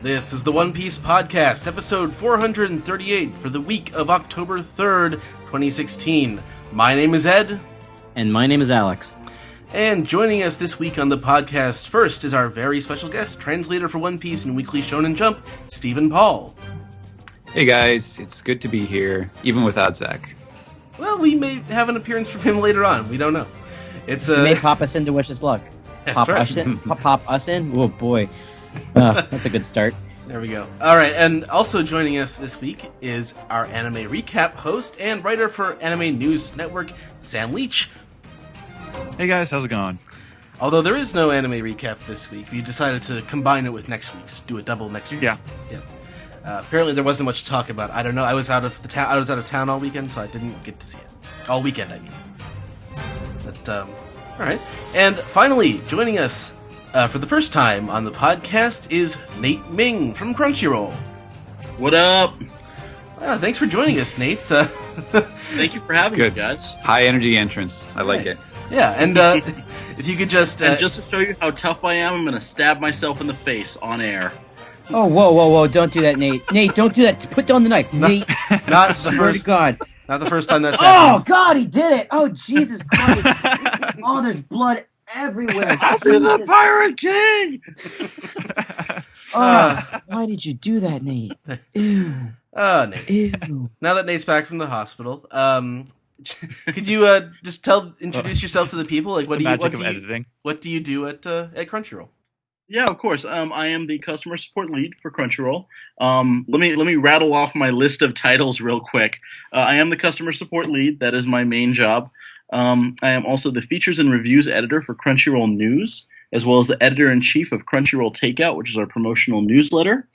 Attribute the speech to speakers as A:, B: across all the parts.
A: This is the One Piece Podcast, episode 438 for the week of October 3rd, 2016. My name is Ed.
B: And my name is Alex.
A: And joining us this week on the podcast first is our very special guest, translator for One Piece and Weekly Shonen Jump, Stephen Paul.
C: Hey guys, it's good to be here, even without Zach.
A: Well, we may have an appearance from him later on. We don't know. It's
B: He may pop us in to wish us luck.
A: That's right.
B: Pop us in? Oh boy. That's a good start.
A: There we go. Alright, and also joining us this week is our anime recap host and writer for Anime News Network, Sam Leach.
D: Hey guys, how's it going?
A: Although there is no anime recap this week, we decided to combine it with next week's, do a double next week.
D: Yeah.
A: Apparently there wasn't much to talk about. I don't know. I was out of town all weekend, so I didn't get to see it. All weekend, I mean. But all right. And finally, joining us for the first time on the podcast is Nate Ming from Crunchyroll.
E: What up?
A: Thanks for joining us, Nate.
E: Thank you for having me, guys.
C: High energy entrance. I like it.
A: Yeah, and if you could just...
E: and just to show you how tough I am, I'm going to stab myself in the face on air.
B: Oh, whoa, don't do that, Nate. Nate, don't do that. Put down the knife. Nate,
A: not the first...
B: God.
A: Not the first time that's happened.
B: Oh, God, he did it. Oh, Jesus Christ. Oh, there's blood everywhere.
E: I'll be the Pirate King!
B: Why did you do that, Nate? Ew.
A: Oh, Nate.
B: Ew.
A: Now that Nate's back from the hospital, could you introduce yourself to the people? Like, what do you do at Crunchyroll?
E: Yeah, of course. I am the customer support lead for Crunchyroll. Let me rattle off my list of titles real quick. I am the customer support lead. That is my main job. I am also the features and reviews editor for Crunchyroll News, as well as the editor-in-chief of Crunchyroll Takeout, which is our promotional newsletter.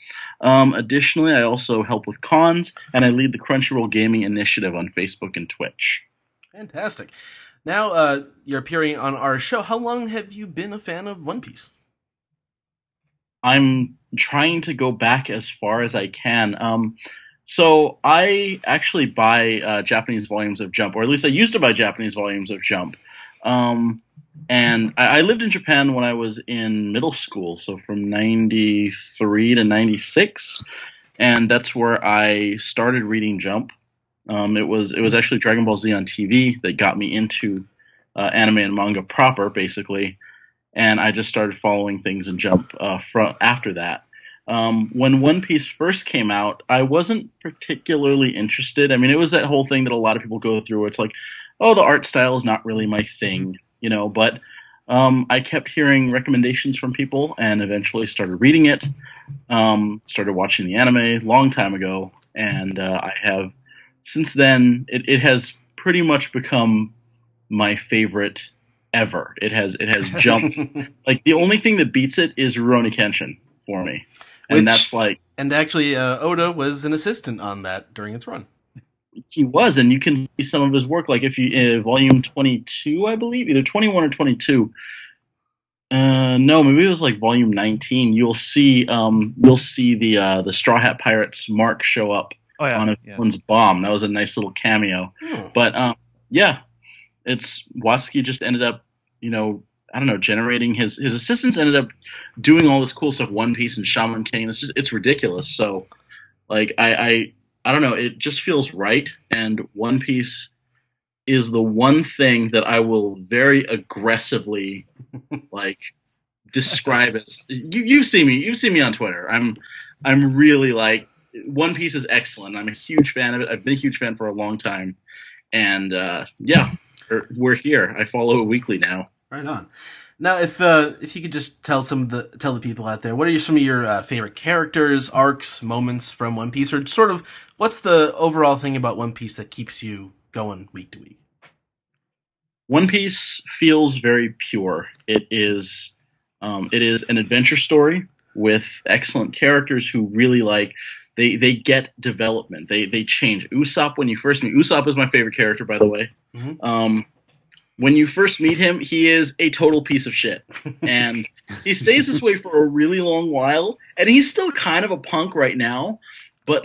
E: Additionally, I also help with cons, and I lead the Crunchyroll Gaming Initiative on Facebook and Twitch.
A: Fantastic. Now, you're appearing on our show. How long have you been a fan of One Piece?
E: I'm trying to go back as far as I can. So I actually buy Japanese volumes of Jump, or at least I used to buy Japanese volumes of Jump. And I lived in Japan when I was in middle school, so from 93 to 96, and that's where I started reading Jump. It was actually Dragon Ball Z on TV that got me into anime and manga proper, basically, and I just started following things in Jump after that. When One Piece first came out, I wasn't particularly interested. I mean, it was that whole thing that a lot of people go through where it's like, oh, the art style is not really my thing, but I kept hearing recommendations from people and eventually started reading it, started watching the anime long time ago, and I have, since then, it has pretty much become my favorite ever. It has jumped. Like, the only thing that beats it is Rurouni Kenshin for me. And that's like...
A: And actually, Oda was an assistant on that during its run.
E: He was, and you can see some of his work, like if you volume 22, I believe, either 21 or 22. No, maybe it was like volume 19. You'll see the Straw Hat Pirates mark show up on one's bomb. That was a nice little cameo. But it's Watsuki just ended up, generating his assistants ended up doing all this cool stuff. One Piece and Shaman King. It's ridiculous. So, like, I don't know, it just feels right, and One Piece is the one thing that I will very aggressively, describe as... You see me on Twitter. I'm really, One Piece is excellent. I'm a huge fan of it. I've been a huge fan for a long time, and, we're here. I follow it weekly now.
A: Right on. Now, if you could just tell the people out there, what are some of your favorite characters, arcs, moments from One Piece, or sort of what's the overall thing about One Piece that keeps you going week to week?
E: One Piece feels very pure. It is an adventure story with excellent characters who really they get development. They change. Usopp, when you first meet Usopp, is my favorite character, by the way. Mm-hmm. When you first meet him, he is a total piece of shit. And he stays this way for a really long while. And he's still kind of a punk right now. But,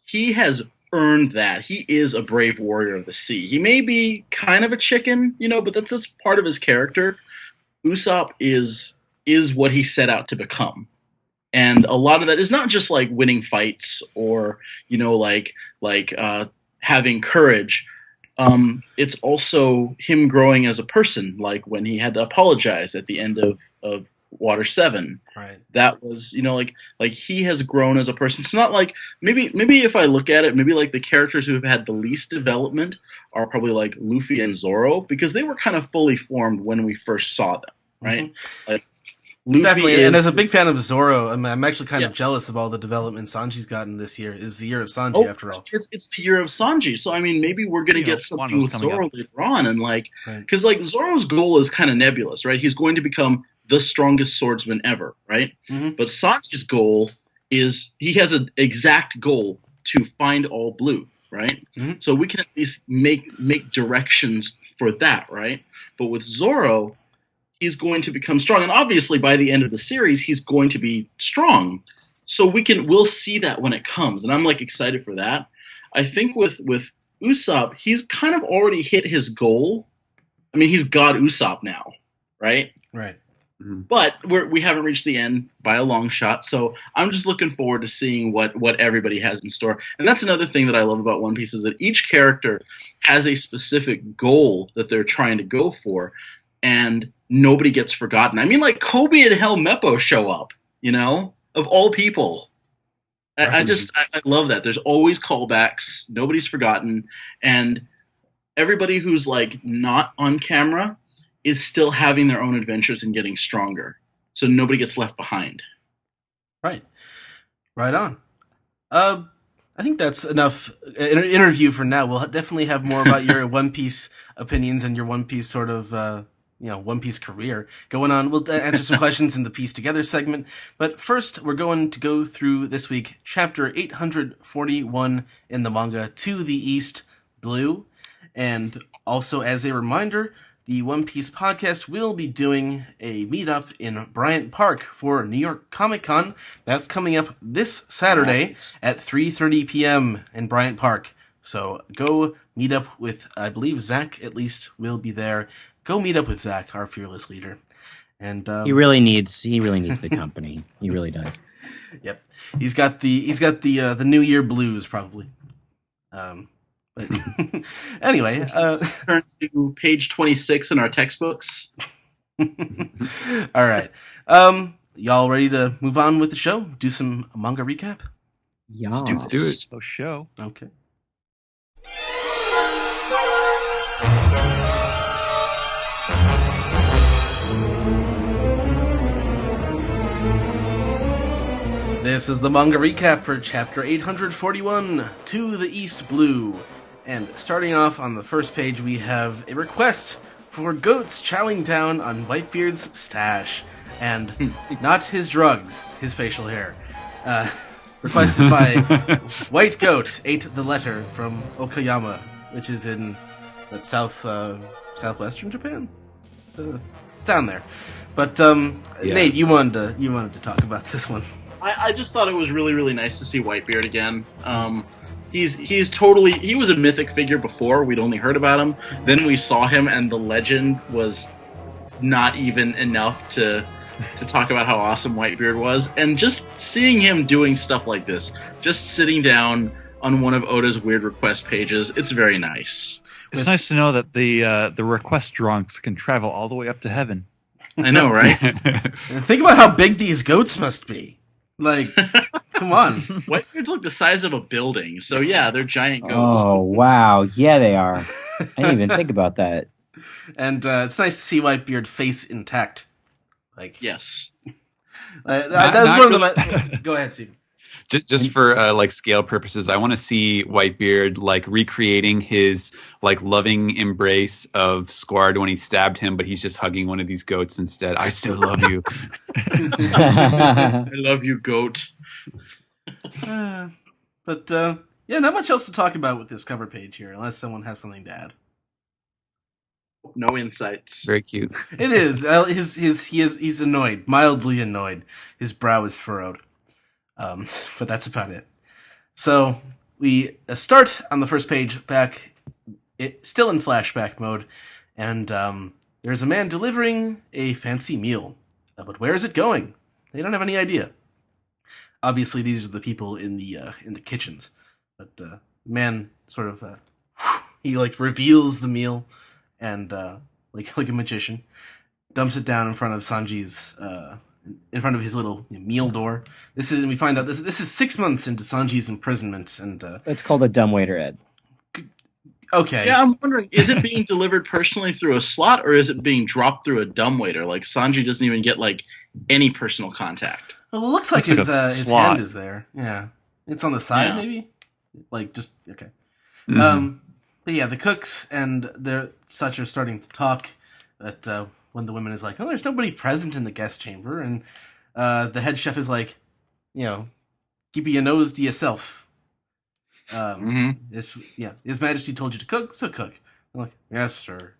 E: he has earned that. He is a brave warrior of the sea. He may be kind of a chicken, but that's just part of his character. Usopp is what he set out to become. And a lot of that is not just like winning fights or, having courage. It's also him growing as a person, like when he had to apologize at the end of Water 7.
A: Right.
E: That was, like he has grown as a person. It's not like maybe if I look at it, maybe like the characters who have had the least development are probably like Luffy and Zoro, because they were kind of fully formed when we first saw them, right?
A: Mm-hmm.
E: Like Luffy
A: Definitely, and as a big fan of Zoro, I'm actually kind of
E: Yeah.
A: jealous of all the development Sanji's gotten this year. Is the year of Sanji, after all.
E: It's the year of Sanji, so I mean, maybe we're gonna get something
D: Wano's
E: with
D: coming
E: Zoro later on, and like,
A: Right.
E: because like Zoro's goal is kind of nebulous, right? He's going to become the strongest swordsman ever, right?
A: Mhm.
E: But Sanji's goal is he has an exact goal to find all blue, right?
A: Mhm.
E: So we can at least make directions for that, right? But with Zoro, he's going to become strong, and obviously by the end of the series, he's going to be strong. So we'll see that when it comes, and I'm like excited for that. I think with Usopp, he's kind of already hit his goal. I mean, he's got Usopp now, right?
A: Right.
E: But we haven't reached the end by a long shot, so I'm just looking forward to seeing what everybody has in store. And that's another thing that I love about One Piece, is that each character has a specific goal that they're trying to go for, and nobody gets forgotten. I mean, like Kobe and Helmeppo show up, of all people. I love that. There's always callbacks. Nobody's forgotten, and everybody who's like not on camera is still having their own adventures and getting stronger. So nobody gets left behind.
A: Right. Right on. I think that's enough interview for now. We'll definitely have more about your One Piece opinions and your One Piece sort of, One Piece career going on. We'll answer some questions in the Piece Together segment. But first, we're going to go through this week, chapter 841 in the manga, To the East Blue. And also, as a reminder, the One Piece podcast will be doing a meetup in Bryant Park for New York Comic Con. That's coming up this Saturday at 3:30 p.m. in Bryant Park. So go meet up with, I believe Zach at least will be there. Go meet up with Zach, our fearless leader. And
B: He really needs the company. He really does.
A: Yep, he's got the New Year blues probably. But anyway,
E: Turn to page 26 in our textbooks.
A: all right. Y'all ready to move on with the show? Do some manga recap?
B: Yeah.
C: Let's do it.
D: So show.
A: Okay. This is the manga recap for chapter 841, To the East Blue. And starting off on the first page, we have a request for goats chowing down on Whitebeard's stash. And not his drugs, his facial hair. Requested by White Goat Ate the Letter from Okayama, which is in southwestern Japan? It's down there. But Nate, you wanted to talk about this one.
E: I just thought it was really, really nice to see Whitebeard again. He was a mythic figure before. We'd only heard about him. Then we saw him, and the legend was not even enough to talk about how awesome Whitebeard was. And just seeing him doing stuff like this, just sitting down on one of Oda's weird request pages, it's very nice.
D: It's nice to know that the request drunks can travel all the way up to heaven.
E: I know, right?
A: Think about how big these goats must be. Like, come on.
E: Whitebeard's like the size of a building, so yeah, they're giant goats.
B: Oh, wow. Yeah, they are. I didn't even think about that.
A: And it's nice to see Whitebeard face intact. Like,
E: Yes.
A: that's one of the. Go ahead, Steve.
C: Just for like scale purposes, I want to see Whitebeard like recreating his like loving embrace of Squard when he stabbed him, but he's just hugging one of these goats instead. I still love you.
E: I love you, goat.
A: But yeah, not much else to talk about with this cover page here, unless someone has something to add.
E: No insights.
C: Very cute.
A: It is. He's annoyed, mildly annoyed. His brow is furrowed. But that's about it. So we start on the first page still in flashback mode, and there's a man delivering a fancy meal. But where is it going? They don't have any idea. obviously these are the people in the kitchens. But man sort of he like reveals the meal and like a magician dumps it down in front of Sanji's in front of his little meal door. We find out this is 6 months into Sanji's imprisonment, and
B: It's called a dumbwaiter, Ed.
A: okay.
E: Yeah, I'm wondering, is it being delivered personally through a slot, or is it being dropped through a dumbwaiter? Like Sanji doesn't even get like any personal contact.
A: Well, it looks like
D: Looks like
A: his
D: slot.
A: hand is there. Yeah, it's on the side,
E: Yeah.
A: maybe. Like just okay.
C: Mhm.
A: But yeah, the cooks and their such are starting to talk. But when the woman is like, "Oh, there's nobody present in the guest chamber," and the head chef is like, "Keep your nose to yourself." His Majesty told you to cook, so cook. I'm like, yes, sir.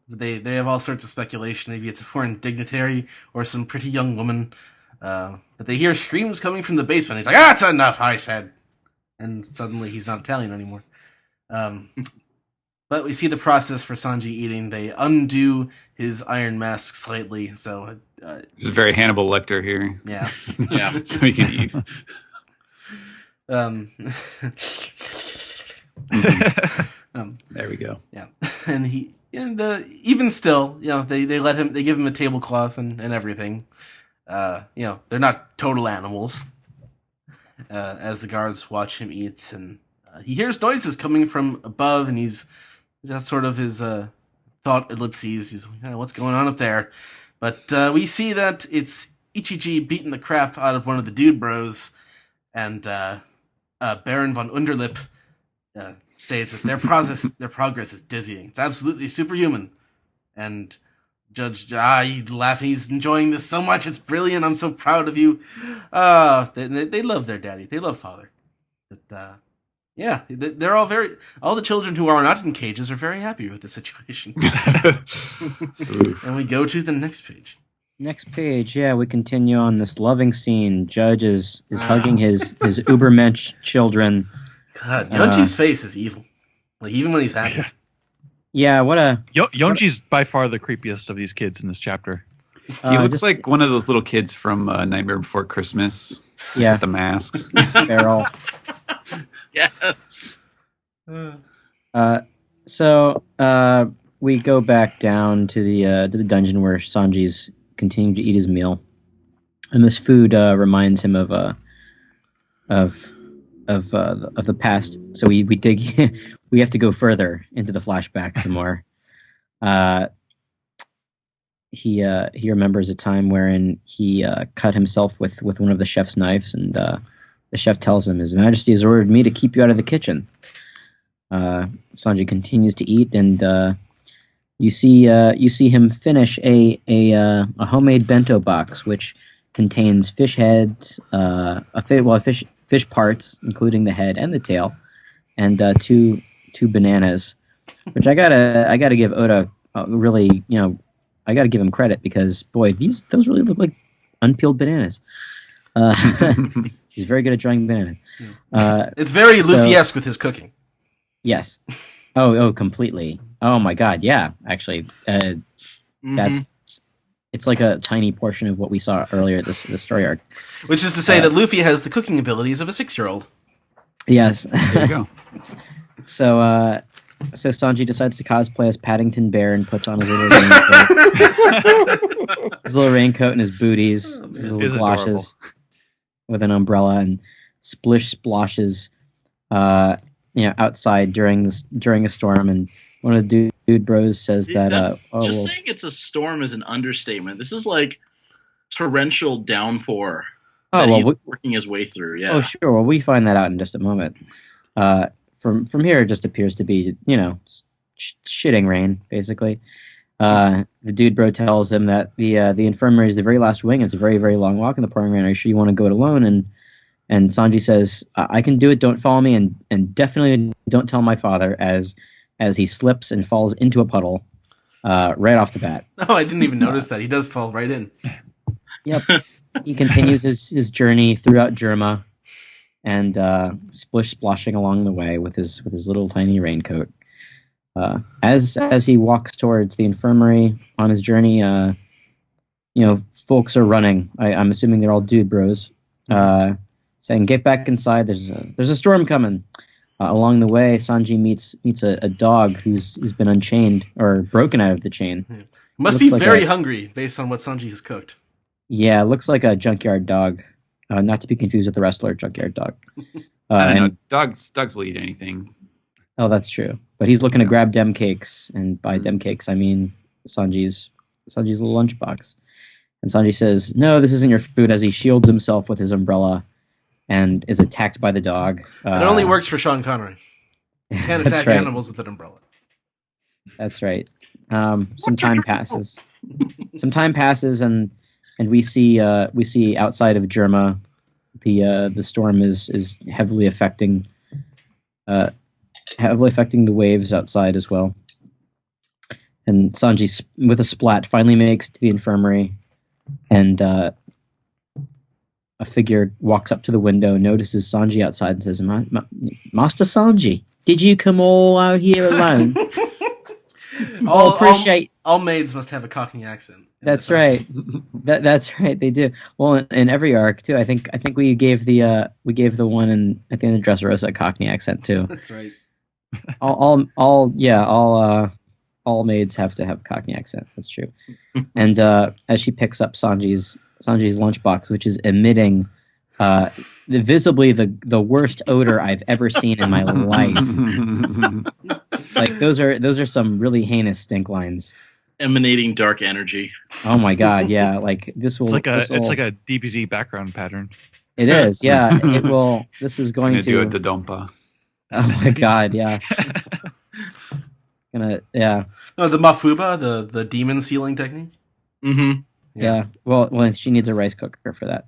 A: They have all sorts of speculation. Maybe it's a foreign dignitary or some pretty young woman. But they hear screams coming from the basement. He's like, "That's enough," I said. And suddenly he's not Italian anymore. But we see the process for Sanji eating. They undo his iron mask slightly, so
C: This is very Hannibal Lecter here.
A: yeah.
E: Yeah.
C: So he can eat. There we go.
A: Yeah, and even still, they give him a tablecloth and everything. They're not total animals. As the guards watch him eat, and he hears noises coming from above, and he's just sort of his thought ellipses. He's like, "What's going on up there?" But we see that it's Ichiji beating the crap out of one of the dude bros, and Baron von Underlip states that their progress is dizzying. It's absolutely superhuman. And Judge he's laughing. He's enjoying this so much. It's brilliant. I'm so proud of you. They love their daddy. They love father. But they're all the children who are not in cages are very happy with the situation. And we go to the next page.
B: Next page, we continue on this loving scene. Judge is hugging his Ubermensch children.
A: God, Yonji's face is evil. Like, even when he's happy.
B: Yeah, what a...
D: Yonji's by far the creepiest of these kids in this chapter.
C: He looks like one of those little kids from Nightmare Before Christmas.
B: Yeah.
C: With the masks.
B: They're all...
E: Yes.
B: So we go back down to the dungeon where Sanji's continuing to eat his meal, and this food reminds him of the past. So we dig. We have to go further into the flashback some more. He remembers a time wherein he cut himself with one of the chef's knives, and the chef tells him, "His Majesty has ordered me to keep you out of the kitchen." Sanji continues to eat, and you see him finish a homemade bento box, which contains fish heads, fish parts, including the head and the tail, and two bananas. Which I gotta give Oda really, I gotta give him credit, because boy, those really look like unpeeled bananas. He's very good at drawing bananas.
A: It's very Luffy-esque with his cooking.
B: Yes. Oh, completely. Oh my God, yeah. Actually, it's like a tiny portion of what we saw earlier this story arc.
A: Which is to say that Luffy has the cooking abilities of a 6-year-old.
B: Yes.
C: There you go.
B: So Sanji decides to cosplay as Paddington Bear and puts on his little raincoat, and his booties, his little galoshes, with an umbrella, and splish splashes, outside during a storm. And one of the dude bros says that
E: saying it's a storm is an understatement. This is like torrential downpour. He's working his way through. Yeah.
B: Oh, sure. Well, we find that out in just a moment. From here, it just appears to be, shitting rain, basically. The dude bro tells him that the infirmary is the very last wing. It's a very, very long walk in the pouring rain. Are you sure you want to go it alone? And Sanji says, "I can do it. Don't follow me, and definitely don't tell my father." As he slips and falls into a puddle, right off the bat.
A: Oh, I didn't even notice that. He does fall right in.
B: Yep. He continues his journey throughout Jerma, and splashing along the way with his little tiny raincoat. As he walks towards the infirmary on his journey, folks are running. I'm assuming they're all dude bros. saying, "Get back inside. There's a storm coming." Along the way, Sanji meets a dog who's been unchained or broken out of the chain.
A: Yeah. Must be very hungry based on what Sanji has cooked.
B: Yeah, looks like a junkyard dog, not to be confused with the wrestler junkyard dog.
C: I don't know. Dogs will eat anything.
B: Oh, that's true. But he's looking to grab dem cakes, and by dem cakes I mean Sanji's little lunchbox. And Sanji says, "No, this isn't your food," as he shields himself with his umbrella and is attacked by the dog.
A: It only works for Sean Connery. You can't attack animals with an umbrella.
B: That's right. Some time passes. And we see outside of Germa, the storm is heavily affecting the waves outside as well. And Sanji, with a splat, finally makes it to the infirmary, and a figure walks up to the window, notices Sanji outside, and says, "Master Sanji, did you come all out here alone?"
A: all maids must have a Cockney accent.
B: That's right. That's right. They do. Well, in every arc too. I think we gave the one at the end of Dressrosa a Cockney accent too.
A: That's right.
B: All maids have to have a Cockney accent. That's true. And as she picks up Sanji's lunchbox, which is emitting visibly the worst odor I've ever seen in my life. Like those are some really heinous stink lines.
E: Emanating dark energy.
B: Oh my god, yeah. Like this will.
D: It's like a DBZ background pattern.
B: It is, yeah. It will. This is going to
C: do it to Dompa.
B: Oh my god, yeah. Yeah.
A: Oh, the Mafuba, the demon sealing technique.
E: Mm-hmm.
B: Yeah. Well, she needs a rice cooker for that.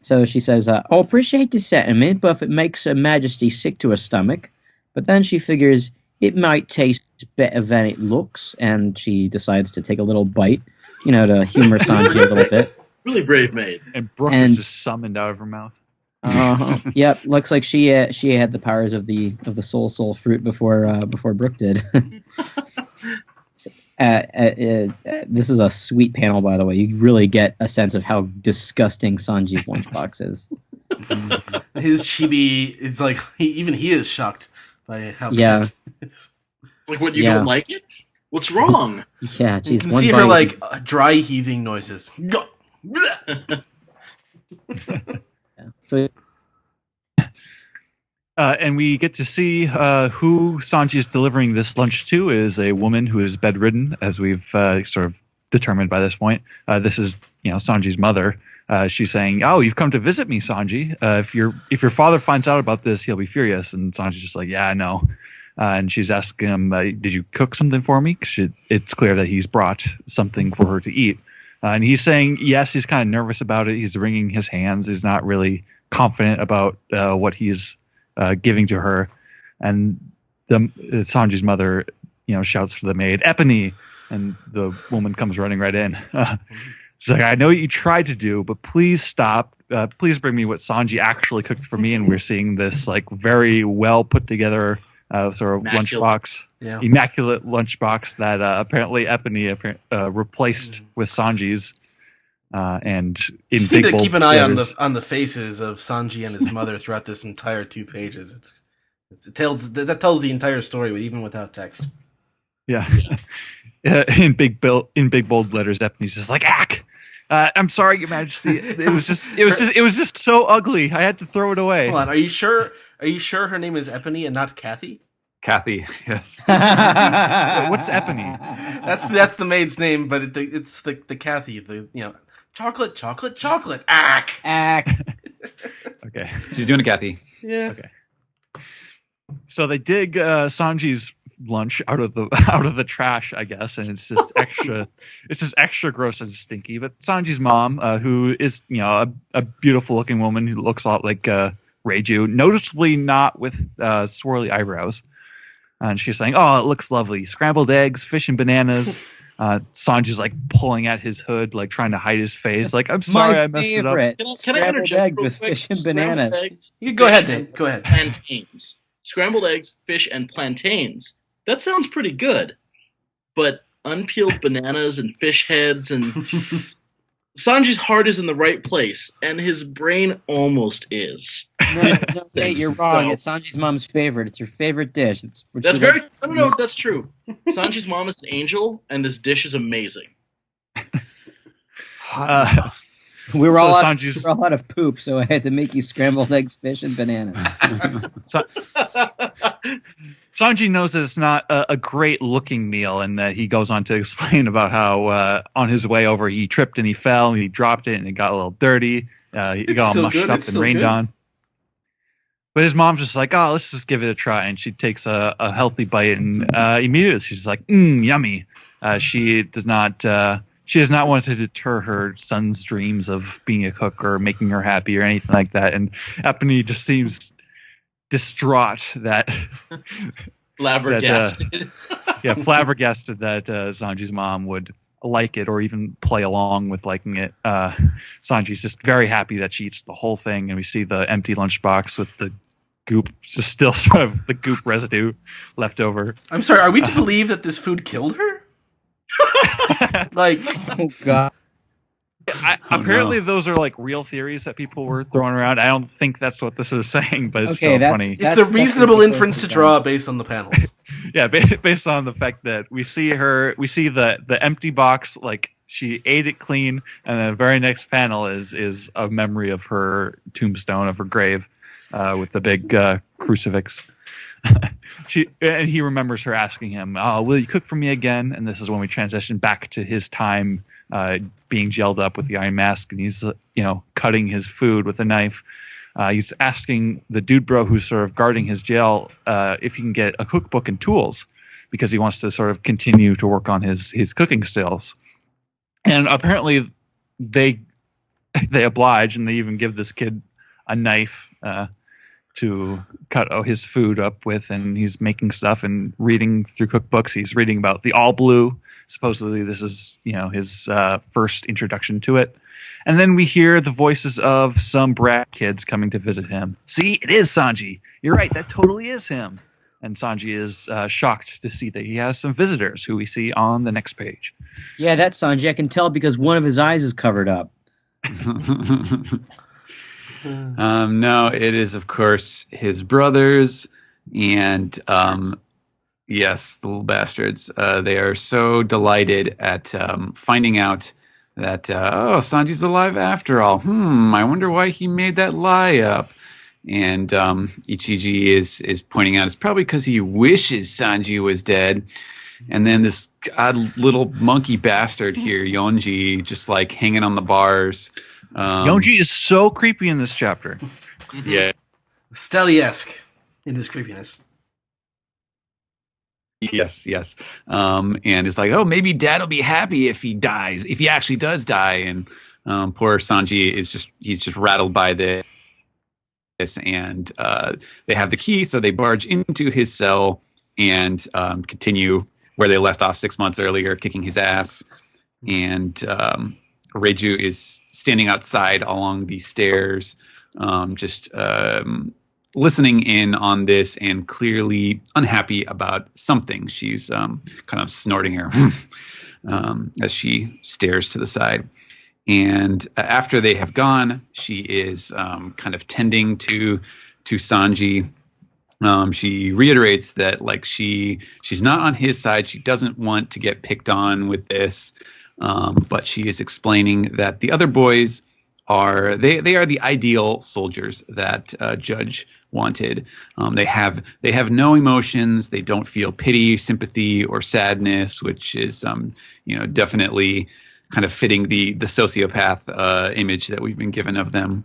B: So she says, "I appreciate the sentiment, but if it makes Her Majesty sick to her stomach." But then she figures it might taste better than it looks, and she decides to take a little bite, to humor Sanji a little bit.
E: Really brave maid.
D: And Brooke is just summoned out of her mouth.
B: Yep, looks like she had the powers of the soul fruit before Brooke did. This is a sweet panel, by the way. You really get a sense of how disgusting Sanji's lunchbox is.
A: His chibi is like even he is shocked by how
B: good
A: it is.
E: Like, what, you don't like it? What's wrong?
B: Yeah, geez,
A: you can see her like dry heaving noises.
B: So.
D: And we get to see who Sanji is delivering this lunch to is a woman who is bedridden, as we've sort of determined by this point. This is Sanji's mother. She's saying, "Oh, you've come to visit me, Sanji. If your father finds out about this, he'll be furious." And Sanji's just like, "Yeah, I know." And she's asking him, "Did you cook something for me?" 'Cause it's clear that he's brought something for her to eat. And he's saying yes. He's kind of nervous about it. He's wringing his hands. He's not really confident about what he's giving to her. And Sanji's mother, shouts for the maid, "Epony," and the woman comes running right in. She's like, "I know what you tried to do, but please stop. Please bring me what Sanji actually cooked for me." And we're seeing this like very well put together sort of lunchbox, immaculate lunchbox that apparently Epony replaced with Sanji's. And in
A: just
D: big
A: need to
D: bold
A: keep an eye
D: letters.
A: on the faces of Sanji and his mother throughout this entire 2 pages. That tells the entire story, even without text.
D: Yeah. In big bold letters, Epony's just like, "Ack! I'm sorry, Your Majesty. It was just so ugly. I had to throw it away."
A: Hold on, are you sure her name is Epony and not Kathy?
C: Kathy, yes.
D: What's Epony?
A: That's the maid's name, but it's the Kathy, chocolate, ack.
D: Okay.
C: She's doing a Kathy.
A: Yeah.
D: Okay. So they dig Sanji's lunch out of the trash, I guess, and it's just extra gross and stinky. But Sanji's mom, who is a beautiful looking woman who looks a lot like Reiju, noticeably not with swirly eyebrows, and she's saying, "Oh, it looks lovely. Scrambled eggs, fish, and bananas." Sanji's like pulling at his hood, like trying to hide his face. Like, "I'm sorry, I messed it up."
E: Can I interject
B: egg
E: real
B: with
E: quick?
B: fish and bananas.
E: Eggs,
A: You go ahead, Nate. Go ahead.
E: Plantains. Scrambled eggs, fish, and plantains. That sounds pretty good. But unpeeled bananas and fish heads and Sanji's heart is in the right place, and his brain almost is.
B: No, Nate, you're wrong. It's Sanji's mom's favorite. It's your favorite dish.
E: That's very. No, that's true. Sanji's mom is an angel, and this dish is amazing.
B: We were all out of poop, so I had to make you scrambled eggs, fish, and bananas.
D: Sanji knows that it's not a great-looking meal, and that he goes on to explain about how on his way over he tripped and he fell and he dropped it and it got a little dirty. He got all mushed up and rained on. But his mom's just like, oh, let's just give it a try. And she takes a healthy bite, and immediately she's like, yummy. She does not want to deter her son's dreams of being a cook or making her happy or anything like that. And Epony just seems distraught that
E: flabbergasted.
D: Flabbergasted that Sanji's mom would like it or even play along with liking it. Sanji's just very happy that she eats the whole thing, and we see the empty lunchbox with the goop, just still sort of the goop residue left over.
A: I'm sorry, are we to believe that this food killed her? Like,
B: oh god.
D: Apparently those are like real theories that people were throwing around. I don't think that's what this is saying, but it's so funny.
A: It's a reasonable inference to draw based on the panels.
D: Yeah, based on the fact that we see the empty box, like she ate it clean, and the very next panel is a memory of her tombstone, of her grave, with the big crucifix. He remembers her asking him, "Oh, will you cook for me again?" And this is when we transition back to his time being gelled up with the iron mask, and he's cutting his food with a knife. He's asking the dude bro who's sort of guarding his jail if he can get a cookbook and tools, because he wants to sort of continue to work on his cooking skills. And apparently they oblige, and they even give this kid a knife to cut his food up with, and he's making stuff and reading through cookbooks. He's reading about the All Blue. Supposedly this is his first introduction to it. And then we hear the voices of some brat kids coming to visit him. See, it is Sanji. You're right, that totally is him. And Sanji is shocked to see that he has some visitors who we see on the next page.
B: Yeah, that's Sanji. I can tell because one of his eyes is covered up.
C: No, it is, of course, his brothers. And yes, the little bastards. They are so delighted at finding out that, Sanji's alive after all. I wonder why he made that lie up. And Ichiji is pointing out it's probably because he wishes Sanji was dead. And then this odd little monkey bastard here, Yonji, just like hanging on the bars.
D: Yonji is so creepy in this chapter.
C: Yeah.
A: Stelly-esque in his creepiness.
C: Yes. And it's like, oh, maybe Dad will be happy if he dies, if he actually does die. And poor Sanji he's just rattled by this. And they have the key, so they barge into his cell and continue where they left off 6 months earlier, kicking his ass. And Reiju is standing outside along the stairs, just listening in on this and clearly unhappy about something. She's kind of snorting her as she stares to the side. And after they have gone, she is kind of tending to Sanji. She reiterates that she's not on his side. She doesn't want to get picked on with this. But she is explaining that the other boys are the ideal soldiers that Judge wanted. They have no emotions. They don't feel pity, sympathy, or sadness, which is definitely kind of fitting the sociopath image that we've been given of them.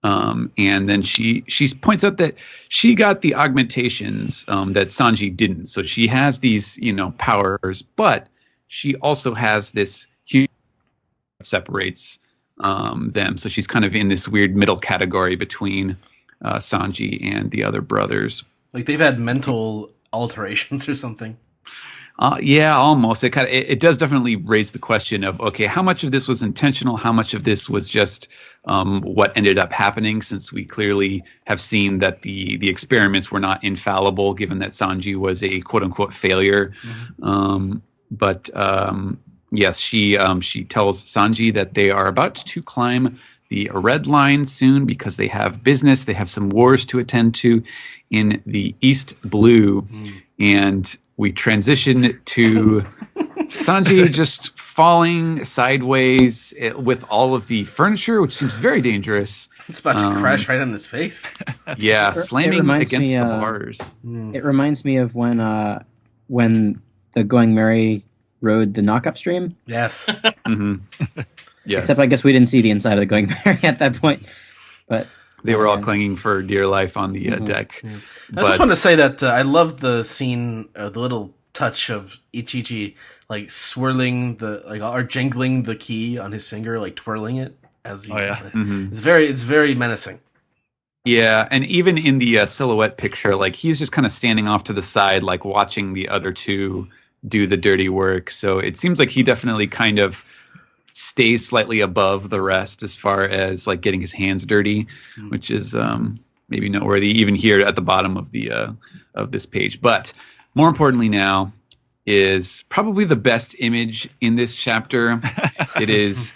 C: And then she points out that she got the augmentations that Sanji didn't. So she has these powers, but she also has this huge that separates them. So she's kind of in this weird middle category between Sanji and the other brothers.
A: Like they've had mental alterations or something.
C: Yeah, almost. It does definitely raise the question of, okay, how much of this was intentional? How much of this was just what ended up happening? Since we clearly have seen that the experiments were not infallible, given that Sanji was a quote unquote failure.
A: Mm-hmm.
C: Yes, she tells Sanji that they are about to climb the red line soon because they have business. They have some wars to attend to in the East Blue, and we transition to Sanji just falling sideways with all of the furniture, which seems very dangerous.
A: It's about to crash right on his face.
C: Yeah, slamming
B: reminds
C: against
B: me,
C: the bars.
B: It reminds me of when the Going Merry rode the knock-up stream.
A: Yes.
C: Yes.
B: Except I guess we didn't see the inside of the Going Merry at that point. But
C: they were all clinging for dear life on the deck.
A: Yeah. I just want to say that I love the scene, the little touch of Ichichi like swirling or jingling the key on his finger, like twirling it as he. It's very menacing.
C: Yeah, and even in the silhouette picture, like he's just kind of standing off to the side, like watching the other two do the dirty work. So it seems like he definitely kind of stays slightly above the rest as far as like getting his hands dirty, which is maybe noteworthy even here at the bottom of the of this page. But more importantly now is probably the best image in this chapter. It is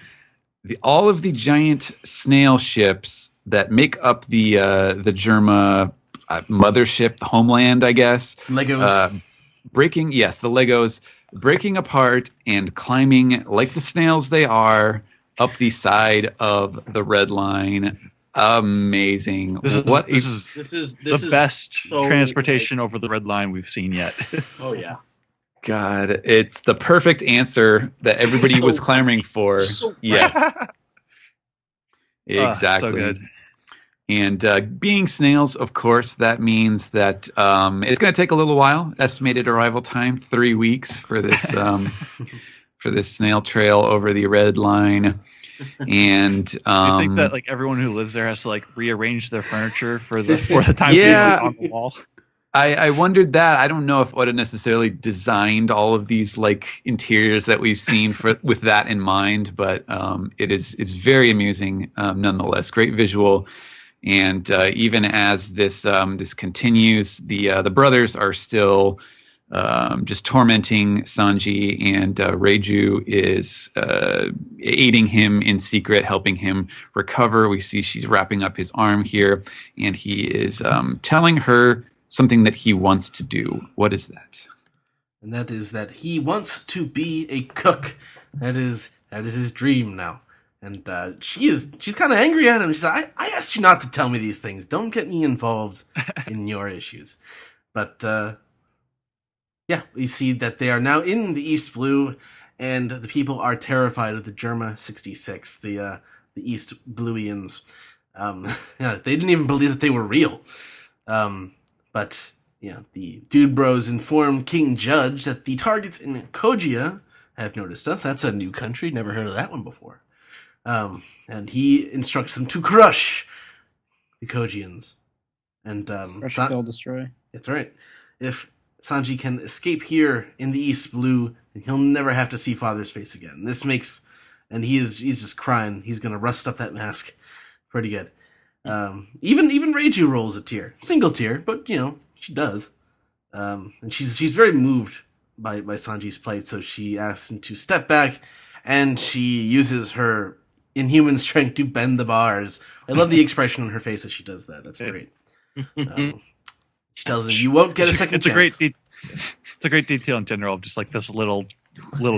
C: all of the giant snail ships that make up the Germa mothership, the homeland, I guess.
A: Legos.
C: The Legos breaking apart and climbing like the snails they are up the side of the red line. Amazing.
D: This is the best transportation over the red line we've seen yet.
E: Oh yeah.
C: God, it's the perfect answer that everybody was clamoring for. Yes. Exactly.
D: So good.
C: And being snails, of course, that means that it's going to take a little while. Estimated arrival time 3 weeks for this for this snail trail over the red line. And
D: you think that like everyone who lives there has to like rearrange their furniture for the time being on the wall?
C: I wondered that. I don't know if Oda necessarily designed all of these like interiors that we've seen with that in mind, but it's very amusing nonetheless. Great visual. And even as this continues, the brothers are still just tormenting Sanji, and Reiju is aiding him in secret, helping him recover. We see she's wrapping up his arm here, and he is telling her something that he wants to do. What is that?
A: And that is that he wants to be a cook. That is his dream now. And she's kind of angry at him. She's like, I asked you not to tell me these things. Don't get me involved in your issues. But yeah, we see that they are now in the East Blue, and the people are terrified of the Germa 66, the East Bluians. Yeah, they didn't even believe that they were real. But yeah, the Dude Bros inform King Judge that the targets in Kogia have noticed us. That's a new country. Never heard of that one before. And he instructs them to crush the Kojians. And
B: Crush, kill, destroy.
A: That's right. If Sanji can escape here in the East Blue, then he'll never have to see Father's face again. And he's just crying. He's gonna rust up that mask. Pretty good. Even Reiju rolls a tear, single tear, but she does. And she's very moved by Sanji's plight, so she asks him to step back, and she uses her inhuman strength to bend the bars. I love the expression on her face as she does that. That's great. She tells him, "You won't get a second chance."
D: It's a great detail in general of just like this little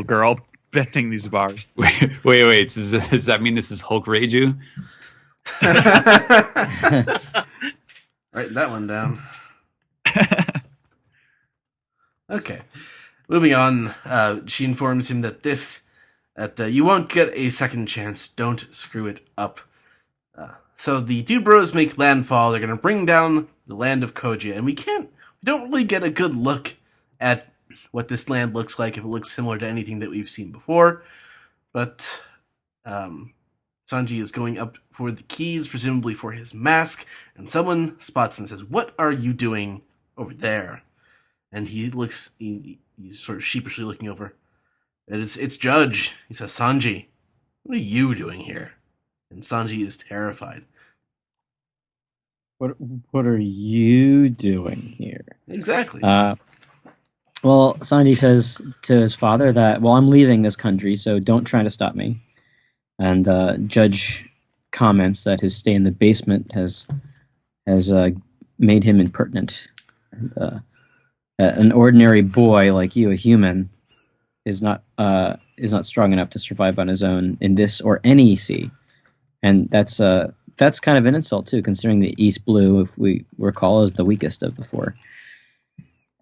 D: girl bending these bars.
C: Wait. Does that mean this is Hulk Reiju?
A: Write that one down. Okay. Moving on, she informs him that you won't get a second chance. Don't screw it up. So the Dude Bros make landfall. They're going to bring down the land of Kogia, and we don't really get a good look at what this land looks like, if it looks similar to anything that we've seen before. But Sanji is going up for the keys, presumably for his mask, and someone spots him and says, "What are you doing over there?" And he's sort of sheepishly looking over. And it's Judge. He says, "Sanji, what are you doing here?" And Sanji is terrified.
B: What are you doing here?
A: Exactly.
B: Well, Sanji says to his father that, well, I'm leaving this country, so don't try to stop me. And Judge comments that his stay in the basement has made him impertinent. And, an ordinary boy like you, a human, is not strong enough to survive on his own in this or any sea. And that's kind of an insult too, considering the East Blue, if we recall, is the weakest of the four.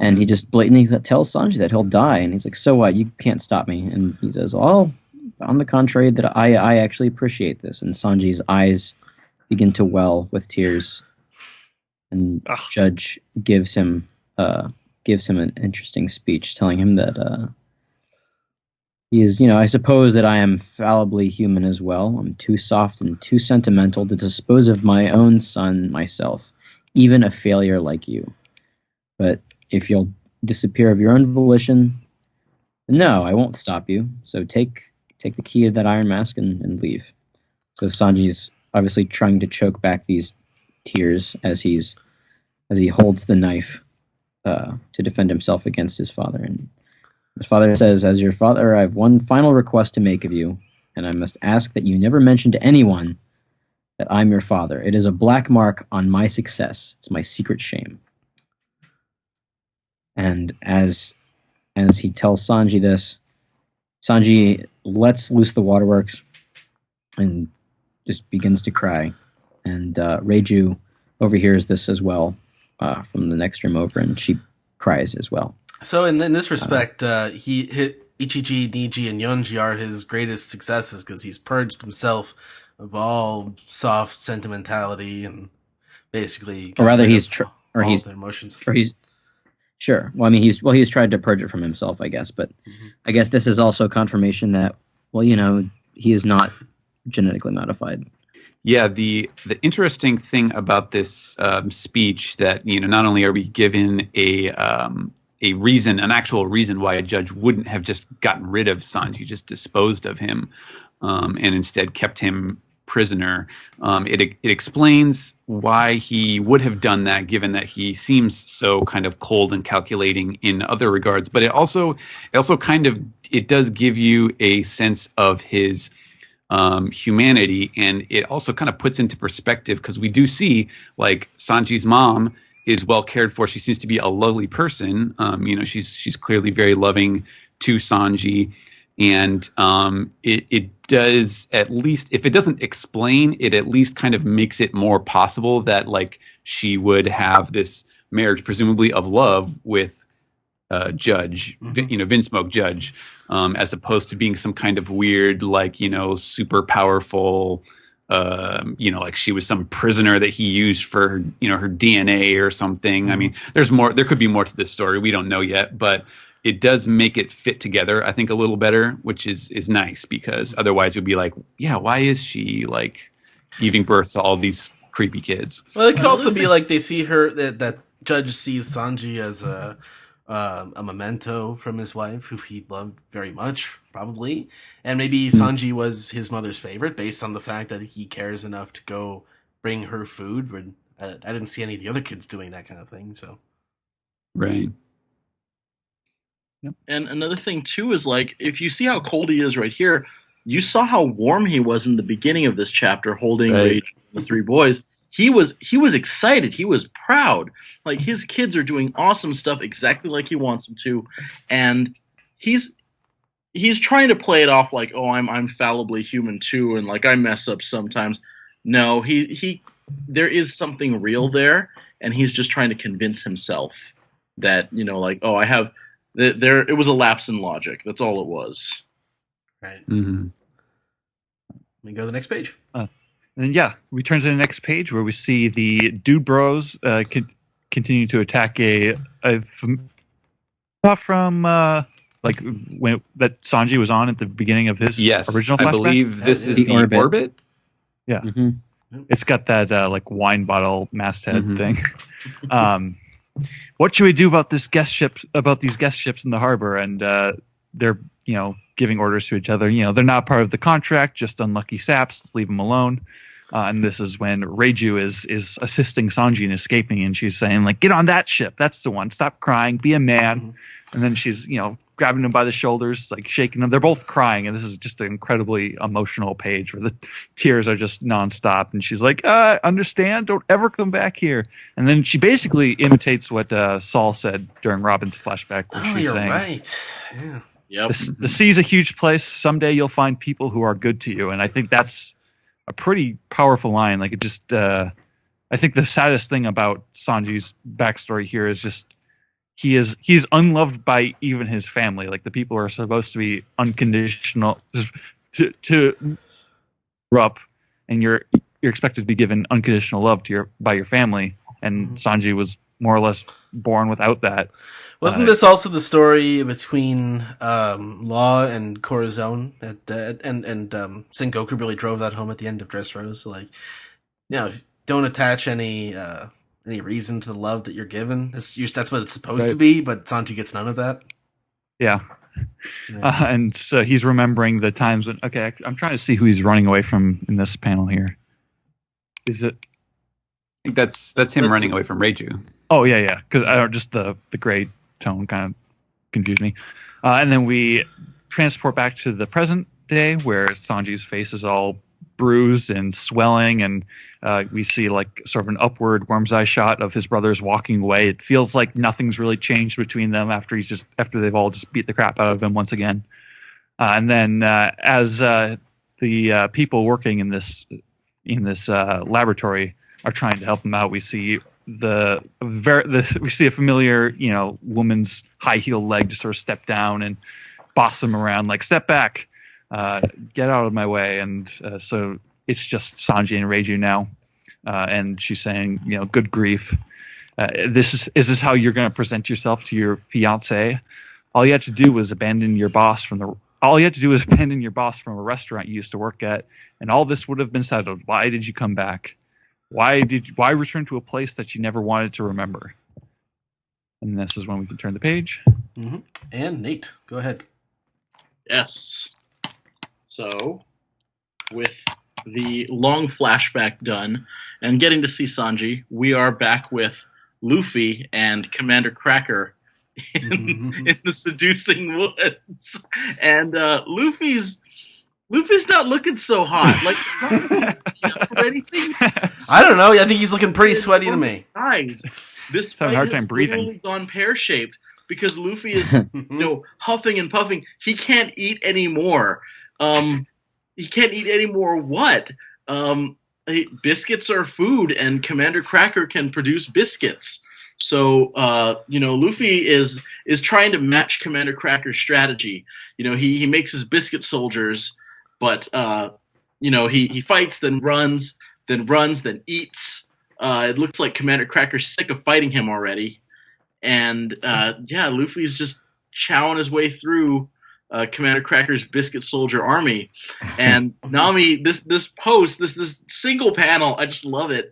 B: And he just blatantly tells Sanji that he'll die, and he's like, "So what? You can't stop me." And he says, "Oh, on the contrary, that I actually appreciate this." And Sanji's eyes begin to well with tears. And Judge gives him an interesting speech, telling him that he is, I suppose that I am fallibly human as well. I'm too soft and too sentimental to dispose of my own son myself, even a failure like you. But if you'll disappear of your own volition, no, I won't stop you. So take the key of that iron mask and leave. So Sanji's obviously trying to choke back these tears as he holds the knife to defend himself against his father. And his father says, "As your father, I have one final request to make of you, and I must ask that you never mention to anyone that I'm your father. It is a black mark on my success. It's my secret shame." And as he tells Sanji this, Sanji lets loose the waterworks and just begins to cry. And Reiju overhears this as well from the next room over, and she cries as well.
A: So in this respect, Ichiji, Niji, and Yonji are his greatest successes because he's purged himself of all soft sentimentality and basically,
B: or rather,
A: he's their emotions.
B: Or he's sure. Well, I mean, he's tried to purge it from himself, I guess. But I guess this is also confirmation that, well, he is not genetically modified.
C: Yeah, the interesting thing about this speech that not only are we given a reason, an actual reason why a judge wouldn't have just gotten rid of Sanji, just disposed of him, and instead kept him prisoner. It explains why he would have done that, given that he seems so kind of cold and calculating in other regards. But it also kind of, it does give you a sense of his humanity, and it also kind of puts into perspective, because we do see, like, Sanji's mom is well cared for. She seems to be a lovely person. She's clearly very loving to Sanji, and it does, at least if it doesn't explain, it at least kind of makes it more possible that, like, she would have this marriage, presumably of love, with Judge, Vinsmoke Judge, as opposed to being some kind of weird, like, super powerful, like she was some prisoner that he used for, her DNA or something. I mean, there could be more to this story. We don't know yet, but it does make it fit together, I think, a little better, which is nice, because otherwise it would be like, yeah, why is she, like, giving birth to all these creepy kids?
A: Well, it could also be like they see her, that Judge sees Sanji as a memento from his wife, who he loved very much, probably. And maybe Sanji was his mother's favorite, based on the fact that he cares enough to go bring her food. When I didn't see any of the other kids doing that kind of thing, so.
C: Right.
E: Yep. And another thing, too, is, like, if you see how cold he is right here, you saw how warm he was in the beginning of this chapter, holding Reiju and the three boys. He was excited. He was proud. Like, his kids are doing awesome stuff exactly like he wants them to, and he's trying to play it off like, oh, I'm fallibly human too, and, like, I mess up sometimes. No, there is something real there, and he's just trying to convince himself that, like, oh, I have there. It was a lapse in logic. That's all it was.
A: Right.
C: Mm-hmm.
A: Let me go to the next page.
D: And yeah, we turn to the next page where we see the Dude Bros continue to attack from like when that Sanji was on at the beginning of his original flashback.
C: I believe this is the orbit.
D: Yeah,
B: Mm-hmm.
D: It's got that like wine bottle masthead thing. What should we do about these guest ships in the harbor? And they're giving orders to each other. They're not part of the contract, just unlucky saps. Let's leave them alone. And this is when Reiju is assisting Sanji in escaping, and she's saying, like, get on that ship. That's the one. Stop crying. Be a man. and then she's grabbing him by the shoulders, like shaking him. They're both crying, and this is just an incredibly emotional page where the tears are just nonstop. And she's like, "Understand? Don't ever come back here." And then she basically imitates what Saul said during Robin's flashback, where she's
A: you're
D: saying,
A: right. Yeah.
E: Yep.
D: The sea's a huge place. Someday you'll find people who are good to you. And I think that's a pretty powerful line. Like, it just, I think the saddest thing about Sanji's backstory here is just he's unloved by even his family. Like, the people who are supposed to be unconditional to grow up, and you're expected to be given unconditional love by your family. And Sanji was more or less born without that.
A: Wasn't this also the story between Law and Corazon? And Sengoku really drove that home at the end of Dressrosa. So, like, don't attach any reason to the love that you're given. That's what it's supposed to be, but Sanji gets none of that.
D: Yeah. And so he's remembering the times when... Okay, I'm trying to see who he's running away from in this panel here. Is it...
C: I think that's him running away from Reiju.
D: Oh, yeah. Because just the gray tone kind of confused me. And then we transport back to the present day where Sanji's face is all bruised and swelling, and we see like sort of an upward worm's eye shot of his brothers walking away. It feels like nothing's really changed between them after they've all just beat the crap out of him once again. And then as the people working in this laboratory are trying to help him out, we see we see a familiar, woman's high heel leg just sort of step down and boss him around, like, step back, get out of my way. And so it's just Sanji and Reiju now, and she's saying, good grief, is this how you're going to present yourself to your fiance? All you had to do was abandon your boss from a restaurant you used to work at, and all this would have been settled. Why did you come back? Why return to a place that you never wanted to remember? And this is when we can turn the page.
A: Mm-hmm. And Nate, go ahead.
E: Yes. So, with the long flashback done and getting to see Sanji, we are back with Luffy and Commander Cracker in the seducing woods. And Luffy's not looking so hot. Like, he's not looking for anything.
A: I don't know. I think he's looking pretty sweaty to me.
E: Eyes. This fight has literally gone pear-shaped because Luffy is, huffing and puffing. He can't eat anymore. He can't eat any more what? Biscuits are food, and Commander Cracker can produce biscuits. So, Luffy is trying to match Commander Cracker's strategy. He makes his biscuit soldiers, but, he fights, then runs, then eats. It looks like Commander Cracker's sick of fighting him already. And, Luffy's just chowing his way through Commander Cracker's biscuit soldier army. And Nami, this post, this single panel, I just love it,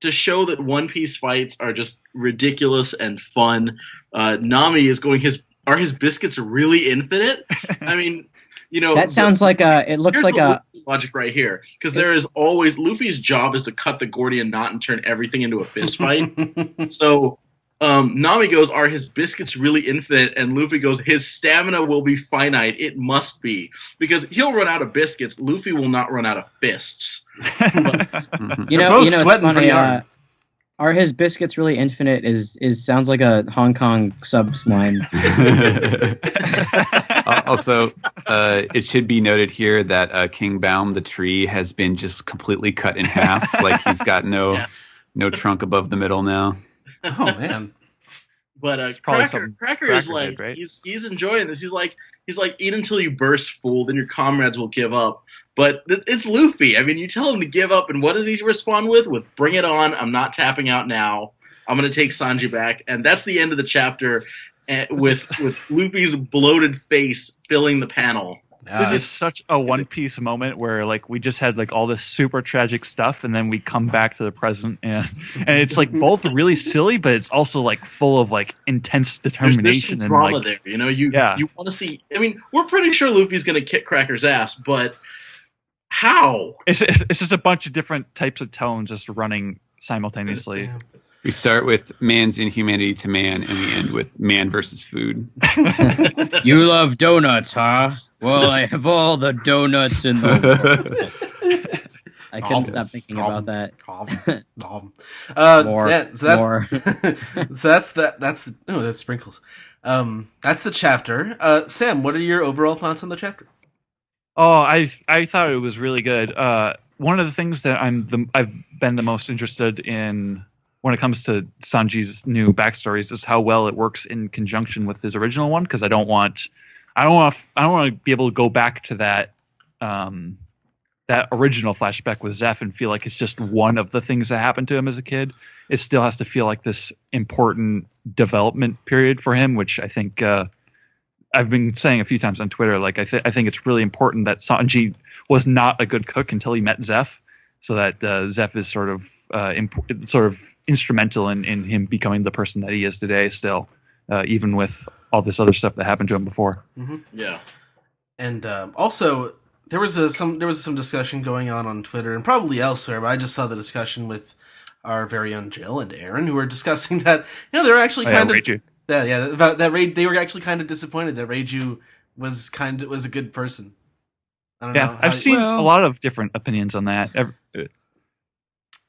E: to show that One Piece fights are just ridiculous and fun. Nami is going, are his biscuits really infinite? I mean,
B: that sounds like it looks like a
E: logic right here, because there is always Luffy's job is to cut the Gordian knot and turn everything into a fist fight. So Nami goes, are his biscuits really infinite? And Luffy goes, his stamina will be finite. It must be, because he'll run out of biscuits. Luffy will not run out of fists. But,
B: it's funny. Are his biscuits really infinite? Is sounds like a Hong Kong subs line.
C: Also, it should be noted here that King Baum, the tree, has been just completely cut in half. Like, he's got no trunk above the middle now.
A: Oh man!
E: But Cracker is like, right? he's enjoying this. He's like, eat until you burst, fool. Then your comrades will give up. But it's Luffy. I mean, you tell him to give up, and what does he respond with? With "Bring it on! I'm not tapping out now. I'm going to take Sanji back." And that's the end of the chapter, with Luffy's bloated face filling the panel.
D: This is such a One Piece moment where, like, we just had like all this super tragic stuff, and then we come back to the present, and it's like both really silly, but it's also like full of like intense determination.
E: There's some drama
D: and
E: there. You want to see. I mean, we're pretty sure Luffy's going to kick Cracker's ass, but how?
D: It's just a bunch of different types of tones just running simultaneously.
C: We start with man's inhumanity to man, and we end with man versus food.
B: You love donuts, huh? Well, I have all the donuts in the world. I couldn't stop thinking about that. More.
A: That's sprinkles. That's the chapter. Sam, what are your overall thoughts on the chapter?
D: Oh, I thought it was really good. One of the things that I've been the most interested in when it comes to Sanji's new backstories is how well it works in conjunction with his original one. Because I don't want to be able to go back to that that original flashback with Zeph and feel like it's just one of the things that happened to him as a kid. It still has to feel like this important development period for him, which I think I've been saying a few times on Twitter. Like I think it's really important that Sanji was not a good cook until he met Zeph, so that Zeph is sort of instrumental in him becoming the person that he is today. Still, even with all this other stuff that happened to him before.
A: Mm-hmm.
E: Yeah,
A: and also there was some discussion going on Twitter and probably elsewhere, but I just saw the discussion with our very own Jill and Aaron, who were discussing that they were actually
D: Reiju.
A: about that they were actually kind of disappointed that Reiju was a good person. I don't know.
D: I've seen a lot of different opinions on that.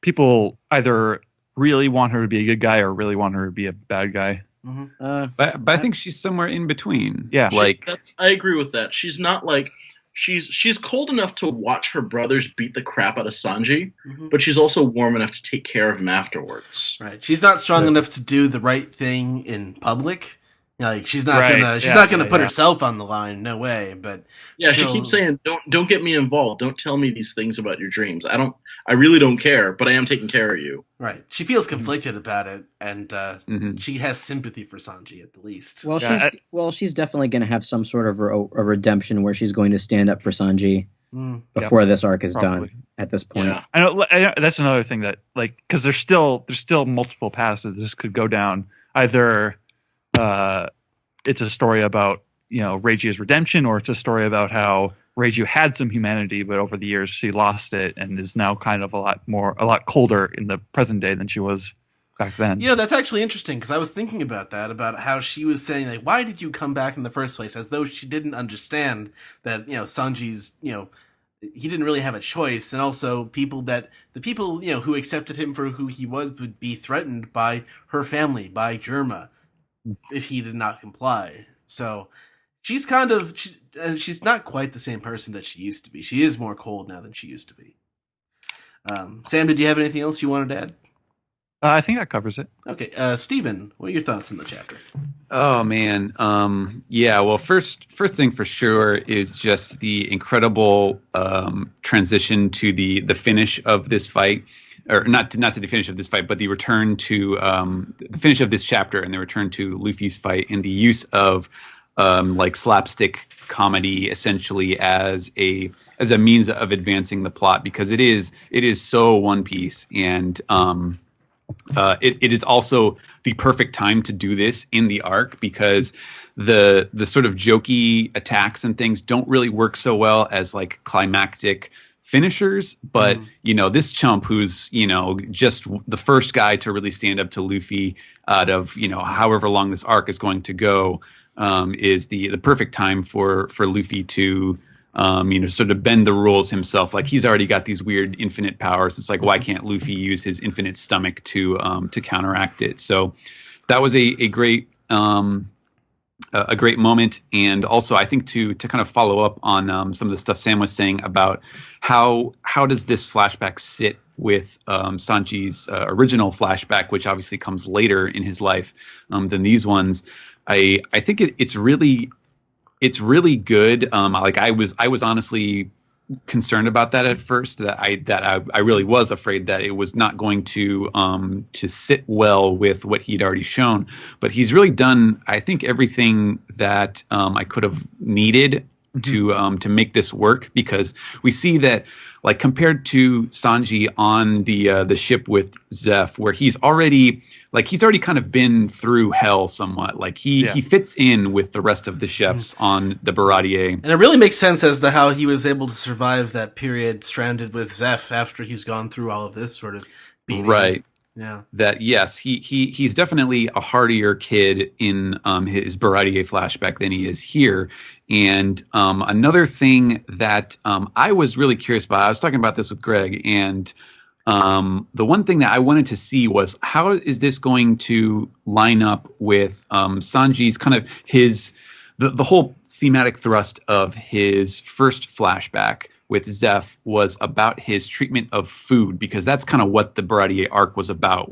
D: People either really want her to be a good guy or really want her to be a bad guy.
A: Mm-hmm.
C: But I think she's somewhere in between.
D: Yeah,
E: I agree with that. She's not like she's cold enough to watch her brothers beat the crap out of Sanji,
A: mm-hmm. but
E: she's also warm enough to take care of him afterwards.
A: Right. She's not strong enough to do the right thing in public. Like she's not gonna put herself on the line. No way. But
E: she keeps saying, "Don't get me involved. Don't tell me these things about your dreams. I really don't care, but I am taking care of you."
A: Right. She feels conflicted about it, and she has sympathy for Sanji at the least.
B: Well, she's definitely going to have some sort of a redemption where she's going to stand up for Sanji before this arc is done. At this point,
D: I know that's another thing that because there's still multiple paths that this could go down. Either it's a story about Reiju's redemption, or it's a story about how Reiju had some humanity, but over the years she lost it and is now kind of a lot colder in the present day than she was back then.
A: That's actually interesting because I was thinking about that, about how she was saying like, "Why did you come back in the first place?" As though she didn't understand that Sanji's he didn't really have a choice, and also the people who accepted him for who he was would be threatened by her family, by Germa, if he did not comply. So she's she's not quite the same person that she used to be. She is more cold now than she used to be. Sam, did you have anything else you wanted to add?
D: I think that covers it.
A: Okay, Steven, what are your thoughts on the chapter?
C: Oh man, well, first thing for sure is just the incredible transition to the finish of this fight, or not to the finish of this fight, but the return to the finish of this chapter and the return to Luffy's fight, and the use of slapstick comedy essentially as a means of advancing the plot, because it is so One Piece, and it is also the perfect time to do this in the arc, because the sort of jokey attacks and things don't really work so well as climactic finishers, but this chump who's just the first guy to really stand up to Luffy out of however long this arc is going to go, is the perfect time for Luffy to sort of bend the rules himself. Like, he's already got these weird infinite powers. It's like, why can't Luffy use his infinite stomach to counteract it? So that was a great moment. And also, I think to kind of follow up on some of the stuff Sam was saying about how does this flashback sit with Sanji's original flashback, which obviously comes later in his life than these ones. I think it's really good. I was honestly concerned about that at first. That I really was afraid that it was not going to sit well with what he'd already shown. But he's really done, I think, everything that I could have needed to make this work, because we see that, like, compared to Sanji on the ship with Zeph, where he's already kind of been through hell somewhat. Like, he fits in with the rest of the chefs on the Baratier.
A: And it really makes sense as to how he was able to survive that period stranded with Zeph after he's gone through all of this sort of beating.
C: Right.
A: Yeah.
C: that yes, he's definitely a hardier kid in his Baratier flashback than he is here. And another thing that I was really curious about, I was talking about this with Greg, and the one thing that I wanted to see was how is this going to line up with Sanji's kind of the whole thematic thrust of his first flashback with Zeph was about his treatment of food, because that's kind of what the Baratier arc was about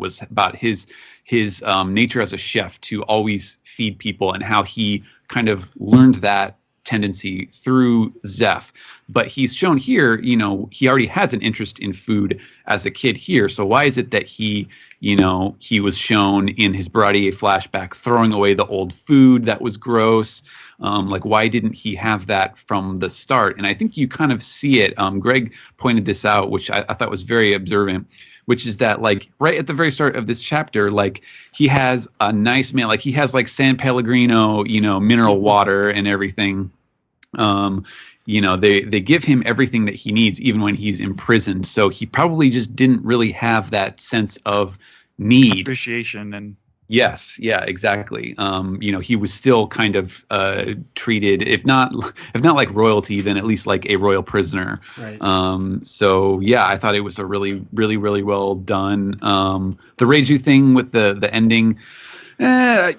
C: his nature as a chef to always feed people, and how he kind of learned that tendency through Zeph. But he's shown here, he already has an interest in food as a kid here. So why is it that he was shown in his Baratier flashback throwing away the old food that was gross? Like, why didn't he have that from the start? And I think you kind of see it. Greg pointed this out, which I thought was very observant, which is that, like, right at the very start of this chapter, like, he has a nice man, like, he has like San Pellegrino, mineral water and everything. They give him everything that he needs, even when he's imprisoned. So he probably just didn't really have that sense of need,
D: appreciation, and
C: yes, yeah, exactly. He was still kind of treated, if not like royalty, then at least like a royal prisoner.
A: Right.
C: So yeah, I thought it was a really, really, really well done. The Reiju thing with the ending. I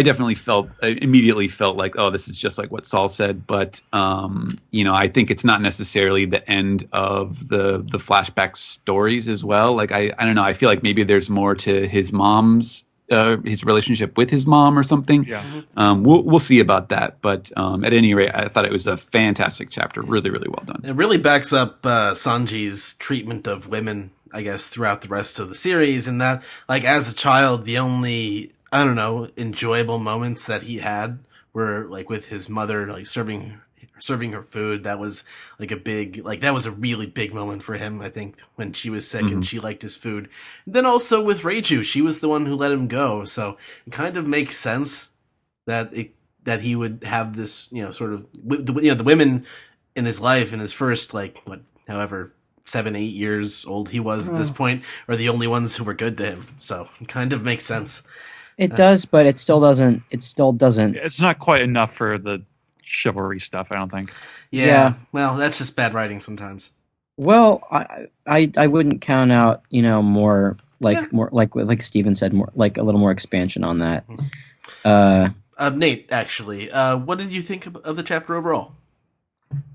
C: definitely immediately felt like, oh, this is just like what Saul said. But, I think it's not necessarily the end of the flashback stories as well. Like, I don't know. I feel like maybe there's more to his mom's, his relationship with his mom or something.
D: Yeah.
C: We'll see about that. But at any rate, I thought it was a fantastic chapter. Really, really well done.
A: It really backs up Sanji's treatment of women, I guess, throughout the rest of the series, and that, like, as a child, the only, I don't know, enjoyable moments that he had were, like, with his mother, like, serving her food. That was, like, that was a really big moment for him, I think, when she was sick and she liked his food. And then also with Reiju, she was the one who let him go, so it kind of makes sense that he would have this, sort of, the women in his life, in his first, like, however 7-8 years old he was at this point, are the only ones who were good to him. So it kind of makes sense.
B: It does, but it still doesn't.
D: It's not quite enough for the chivalry stuff, I don't think.
A: Yeah. Well, that's just bad writing sometimes.
B: Well, I wouldn't count out, more like Steven said, more like a little more expansion on that.
A: Nate, actually, what did you think of the chapter overall?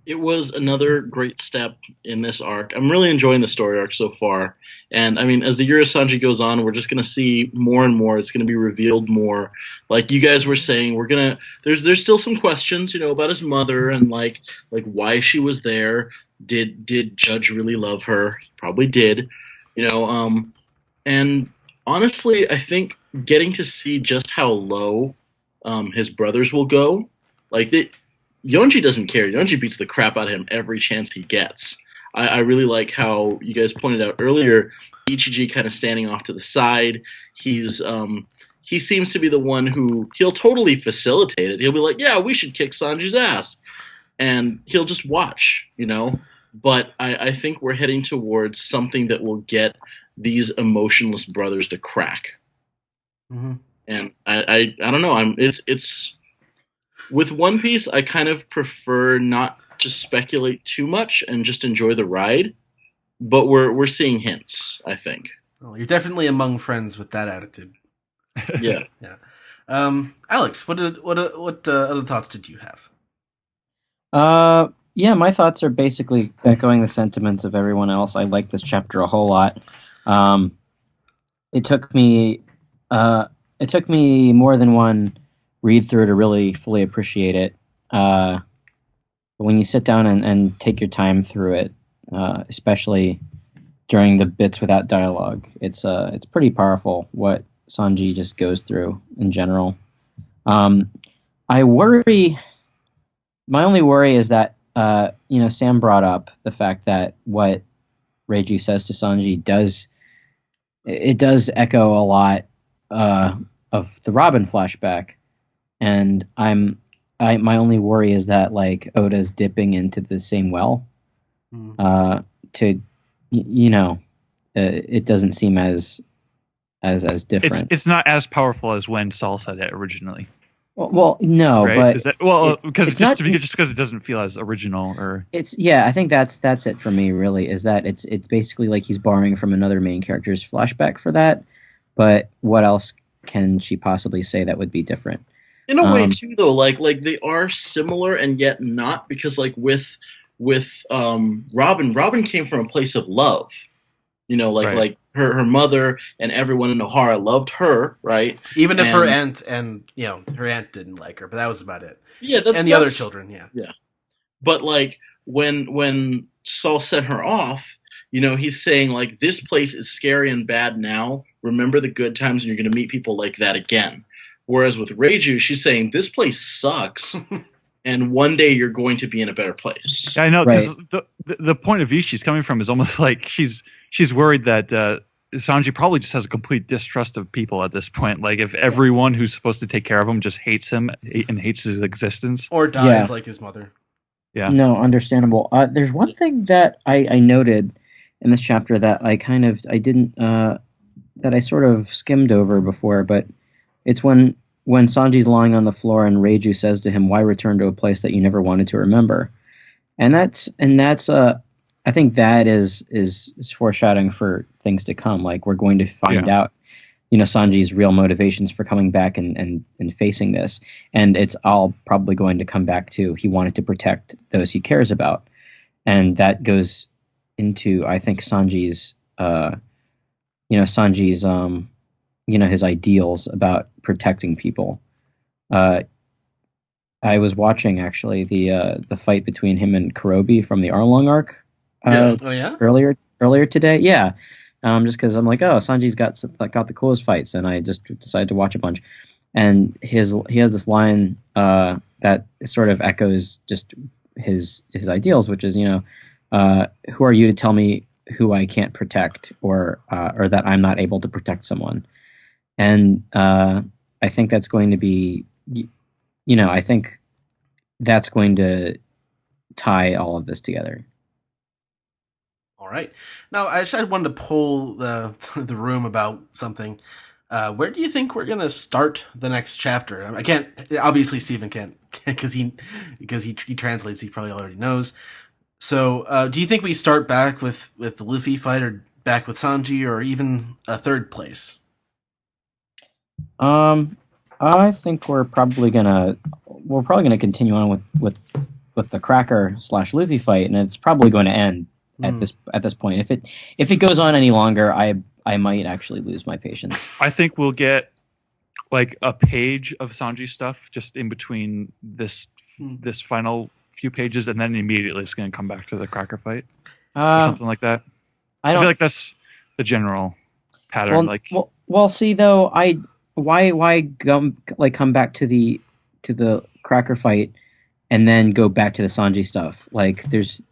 E: It was another great step in this arc. I'm really enjoying the story arc so far. And I mean, as the year of Sanji goes on, we're just going to see more and more. It's going to be revealed more. Like you guys were saying, there's still some questions, about his mother and like why she was there. Did Judge really love her? Probably did, and honestly, I think getting to see just how low his brothers will go, Yonji doesn't care. Yonji beats the crap out of him every chance he gets. I really like how you guys pointed out earlier, Ichiji kind of standing off to the side. He seems to be the one who he'll totally facilitate it. He'll be like, yeah, we should kick Sanji's ass. And he'll just watch, But I think we're heading towards something that will get these emotionless brothers to crack.
A: Mm-hmm.
E: And I don't know. It's with One Piece, I kind of prefer not to speculate too much and just enjoy the ride. But we're seeing hints, I think.
A: Oh, you're definitely among friends with that attitude.
E: Yeah.
A: Yeah. Alex, what other thoughts did you have?
B: Yeah, my thoughts are basically echoing the sentiments of everyone else. I like this chapter a whole lot. It took me more than one read through to really fully appreciate it. But when you sit down and take your time through it, especially during the bits without dialogue, it's pretty powerful what Sanji just goes through in general. My only worry is that Sam brought up the fact that what Reiju says to Sanji does echo a lot of the Robin flashback. And my only worry is that Oda's dipping into the same well, to it doesn't seem as different.
D: It's not as powerful as when Saul said it originally.
B: Well, no,
D: right?
B: but
D: Is that, well, because
B: it's not
D: just because it doesn't feel as original, or
B: it's I think that's it for me. Really, is that it's basically like he's borrowing from another main character's flashback for that. But what else can she possibly say that would be different?
E: In a way, too, though, like they are similar and yet not, because like with Robin came from a place of love.
D: Right.
E: Like her mother and everyone in Ohara loved her, right?
A: Even if her aunt her aunt didn't like her, but that was about it.
E: Yeah,
A: and the other children, yeah.
E: But like when Saul sent her off, he's saying like, this place is scary and bad now. Remember the good times, and you're going to meet people like that again. Whereas with Reiju, she's saying this place sucks, and one day you're going to be in a better place.
D: I know, because
B: Right.
D: the point of view she's coming from is almost like she's worried that Sanji probably just has a complete distrust of people at this point. Like if everyone who's supposed to take care of him just hates him and hates his existence,
A: or dies like his mother.
D: Yeah.
B: No, understandable. There's one thing that I noted in this chapter that I didn't that I sort of skimmed over before, but it's when Sanji's lying on the floor and Reiju says to him, "Why return to a place that you never wanted to remember?" And that's I think that is foreshadowing for things to come. Like we're going to find out, Sanji's real motivations for coming back and facing this, and it's all probably going to come back to he wanted to protect those he cares about, and that goes into I think Sanji's his ideals about protecting people. I was watching actually the fight between him and Kurobi from the Arlong arc. Earlier today, just because I'm like, oh, Sanji's got the coolest fights, and I just decided to watch a bunch. And he has this line that sort of echoes just his ideals, which is, who are you to tell me who I can't protect, or that I'm not able to protect someone? And I think that's going to be, I think that's going to tie all of this together.
A: All right. Now, I wanted to poll the room about something. Where do you think we're gonna start the next chapter? I can't. Obviously, Stephen can't because he translates. He probably already knows. So, do you think we start back with the Luffy fight, or back with Sanji, or even a third place?
B: I think we're probably gonna continue on with the Cracker / Luffy fight, and it's probably going to end at this point. If it goes on any longer, I might actually lose my patience.
D: I think we'll get like a page of Sanji stuff just in between this final few pages, and then immediately it's going to come back to the Cracker fight or something like that. I feel like that's the general pattern.
B: Well, see though, why come back to the Cracker fight and then go back to the Sanji stuff? Like there's,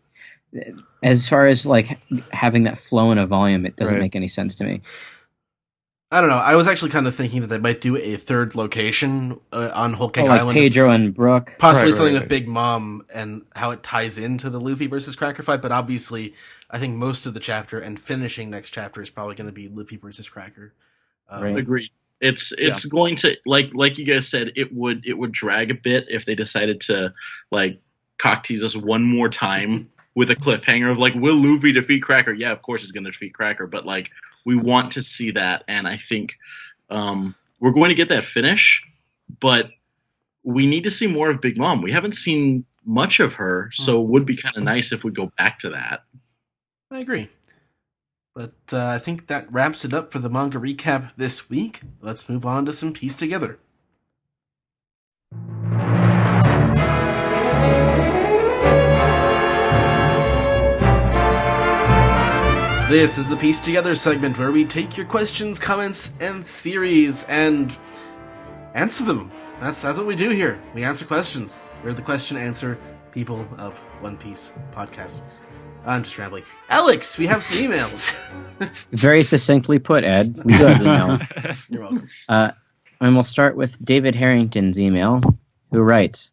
B: as far as like having that flow in a volume, it doesn't make any sense to me.
A: I don't know. I was actually kind of thinking that they might do a third location on Whole Cake Island.
B: Like Pedro and Brooke.
A: Possibly something with Big Mom and how it ties into the Luffy versus Cracker fight. But obviously, I think most of the chapter and finishing next chapter is probably going to be Luffy versus Cracker.
E: Agreed. It's going to, like you guys said, it would drag a bit if they decided to like cock tease us one more time with a cliffhanger of like, will Luffy defeat Cracker? Yeah, of course he's going to defeat Cracker, but like we want to see that, and I think we're going to get that finish, but we need to see more of Big Mom. We haven't seen much of her, so it would be kind of nice if we go back to that.
A: I agree. But I think that wraps it up for the manga recap this week. Let's move on to some Piece Together. This is the Piece Together segment where we take your questions, comments, and theories and answer them. That's what we do here. We answer questions. We're the question answer people of One Piece podcast. I'm just rambling. Alex, we have some emails.
B: Very succinctly put, Ed. We do have emails.
A: You're welcome.
B: And we'll start with David Harrington's email, who writes,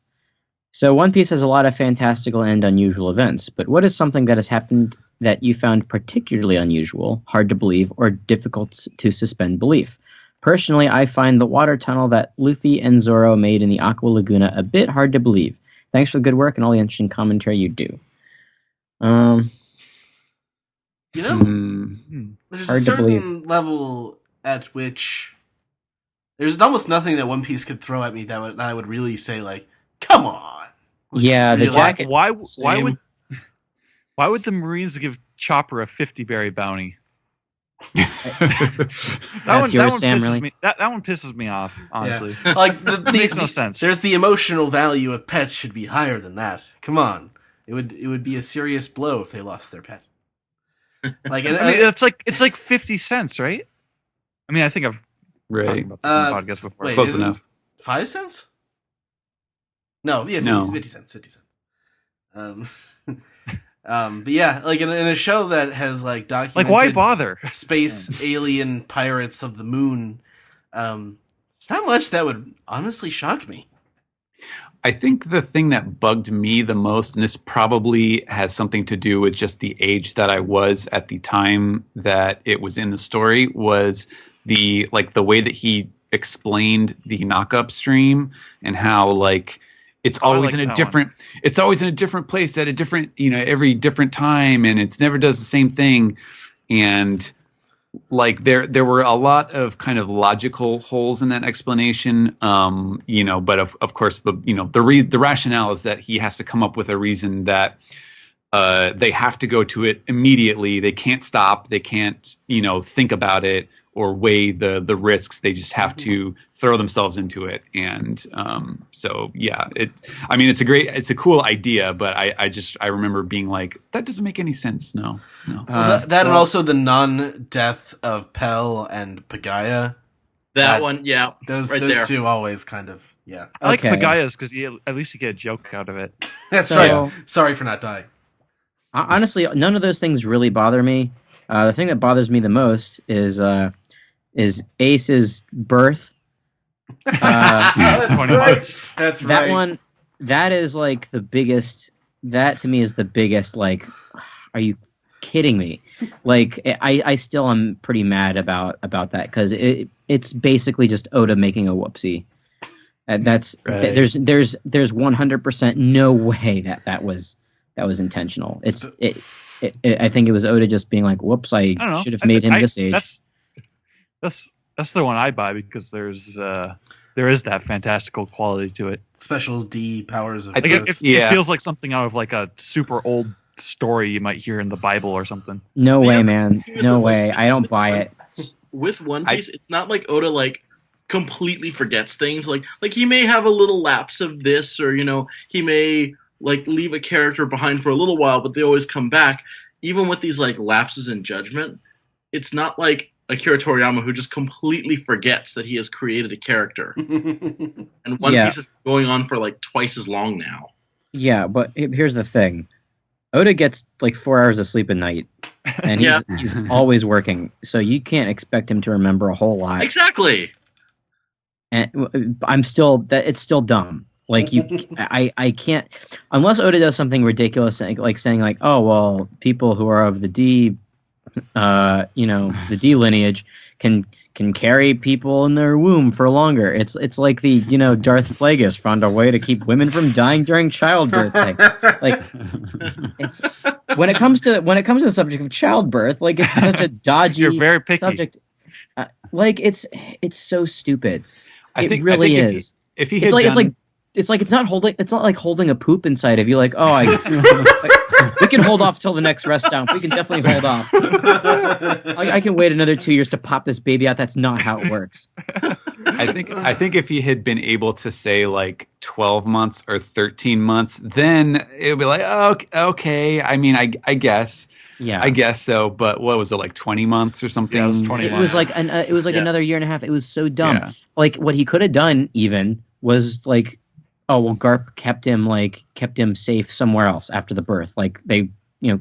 B: "So One Piece has a lot of fantastical and unusual events, but what is something that has happened that you found particularly unusual, hard to believe, or difficult to suspend belief. Personally, I find the water tunnel that Luffy and Zoro made in the Aqua Laguna a bit hard to believe. Thanks for the good work and all the interesting commentary you do.
A: You know, there's a
B: Hard to believe.
A: certain level at which there's almost nothing that One Piece could throw at me that I would really say, like, come on. Like,
B: Yeah, the
A: really?
B: jacket.
D: Why
E: Same.
D: would the Marines give Chopper a 50 berry bounty?
B: That's yours, Sam, really?
D: That one pisses me off, honestly.
A: Yeah. Like
D: Makes no sense.
A: There's the emotional value of pets should be higher than that. Come on, it would be a serious blow if they lost their pet. Like,
D: I mean, it's like 50 cents, right? I mean, I think I've talked about this on the podcast before.
A: Wait,
C: Close enough.
A: 5 cents? No, yeah, 50,
C: No.
A: 50 cents. 50 cents. But yeah, like in a show that has like documented
D: Like, why bother?
A: space alien pirates of the moon, it's not much that would honestly shock me.
C: I think the thing that bugged me the most, and this probably has something to do with just the age that I was at the time that it was in the story, was the way that he explained the knock-up stream and how like it's always in a different it's always in a different place at a different, every different time, and it's never does the same thing. And like there were a lot of kind of logical holes in that explanation, but of course the rationale is that he has to come up with a reason that they have to go to it immediately. They can't stop. They can't think about it or weigh the risks. They just have to throw themselves into it. And so yeah, it's a cool idea, but I remember being like, that doesn't make any sense. No.
A: Well, that and also the non-death of Pell and Pagaya.
E: That one, yeah,
A: Those
E: there.
A: two always kind of, yeah.
D: I like
B: Okay.
D: Pagaya's because at least you get a joke out of it.
A: That's
B: So-
A: right. Sorry for not dying.
B: Honestly, none of those things really bother me. The thing that bothers me the most is Ace's birth.
A: That's
D: 20
A: right.
D: months.
A: That's right.
B: That one, that is like the biggest. That to me is the biggest. Like, are you kidding me? Like, I still am pretty mad about that because it's basically just Oda making a whoopsie. That's
D: Right.
B: there's 100% no way that was intentional. I think it was Oda just being like, "Whoops, I
D: I don't know.
B: should have made him this age."
D: That's the one I buy because there is that fantastical quality to it.
A: Special D powers of
C: I
D: Like
C: think
A: birth.
D: it feels like something out of like a super old story you might hear in the Bible or something.
B: No way,
E: Yeah.
B: man. No way. I don't buy it.
E: With One Piece, it's not like Oda like completely forgets things. Like he may have a little lapse of this, or he may like leave a character behind for a little while, but they always come back. Even with these like lapses in judgment, it's not like Akira Toriyama who just completely forgets that he has created a character. And One
B: Yeah.
E: Piece is going on for like twice as long now.
B: Yeah, but here's the thing. Oda gets like 4 hours of sleep a night, and
E: Yeah.
B: he's always working, so you can't expect him to remember a whole lot.
E: Exactly.
B: And it's still dumb. Like I can't, unless Oda does something ridiculous, like saying like, oh well, people who are of the D, the D lineage can carry people in their womb for longer. It's like the Darth Plagueis found a way to keep women from dying during childbirth thing. Like it's when it comes to the subject of childbirth, like it's such a dodgy
D: You're very picky.
B: subject. Like it's so stupid.
C: I think
B: really
C: if
B: is.
C: If he had
B: It's not like holding a poop inside of you. Like, oh, we can hold off till the next rest down. We can definitely hold off. I can wait another 2 years to pop this baby out. That's not how it works.
C: I think if he had been able to say like 12 months or 13 months, then it would be like, oh, okay. I mean, I guess.
B: Yeah,
C: I guess so. But what was it, like 20 months or something?
D: Yeah, it was 20
B: it
D: months.
B: was like
E: Yeah.
B: another year and a half. It was so dumb.
C: Yeah.
B: Like what he could have done even was like, oh well, Garp kept him safe somewhere else after the birth. Like they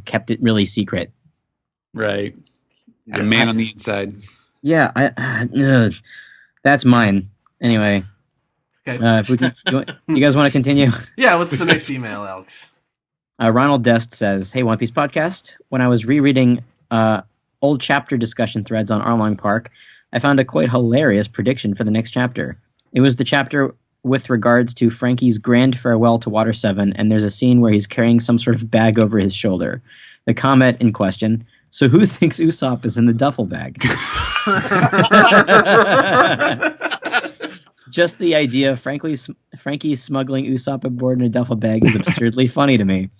B: kept it really secret.
C: Right. Had a man on the inside.
B: Yeah, that's mine. Anyway,
A: Okay.
B: if we can, do you guys want to continue?
A: Yeah, what's the next email, Alex?
B: Ronald Dest says, "Hey, One Piece podcast. When I was rereading old chapter discussion threads on Arlong Park, I found a quite hilarious prediction for the next chapter. It was the chapter with regards to Frankie's grand farewell to Water 7, and there's a scene where he's carrying some sort of bag over his shoulder. The comment in question, so who thinks Usopp is in the duffel bag?" Just the idea of Frankie smuggling Usopp aboard in a duffel bag is absurdly funny to me.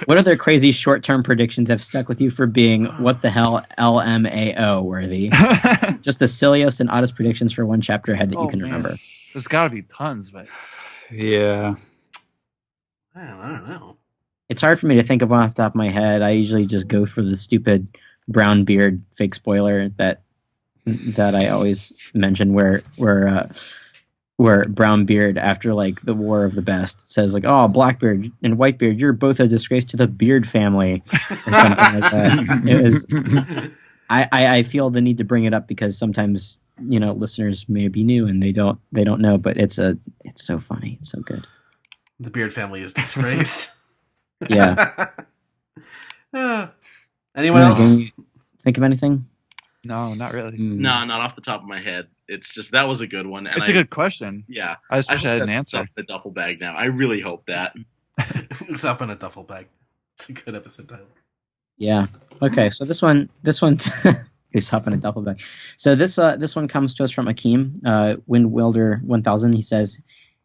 B: What other crazy short-term predictions have stuck with you for being what the hell LMAO worthy? Just the silliest and oddest predictions for one chapter ahead that you can remember.
D: There's got to be tons, but
C: Yeah.
A: I don't know.
B: It's hard for me to think of one off the top of my head. I usually just go for the stupid brown beard fake spoiler that I always mention, where brown beard, after like the War of the Best, says like, "Oh, Blackbeard and Whitebeard, you're both a disgrace to the Beard family," or something like that. It was. I feel the need to bring it up because sometimes listeners may be new and they don't know, but it's so funny, it's so good.
A: The Beard family is disgraced.
B: Yeah.
A: Anyone else?
B: Can you think of anything?
D: no, not really.
E: No, not off the top of my head. It's just that was a good one. And
D: It's a good question.
E: Yeah,
D: I just wish I had an
E: hope
D: answer.
E: that's the duffel bag now. I really hope that.
A: It's up in a duffel bag. It's a good episode title.
B: Yeah. Okay. So this one is up in a duffel bag. So this one comes to us from Akeem, Windwilder 1000. He says,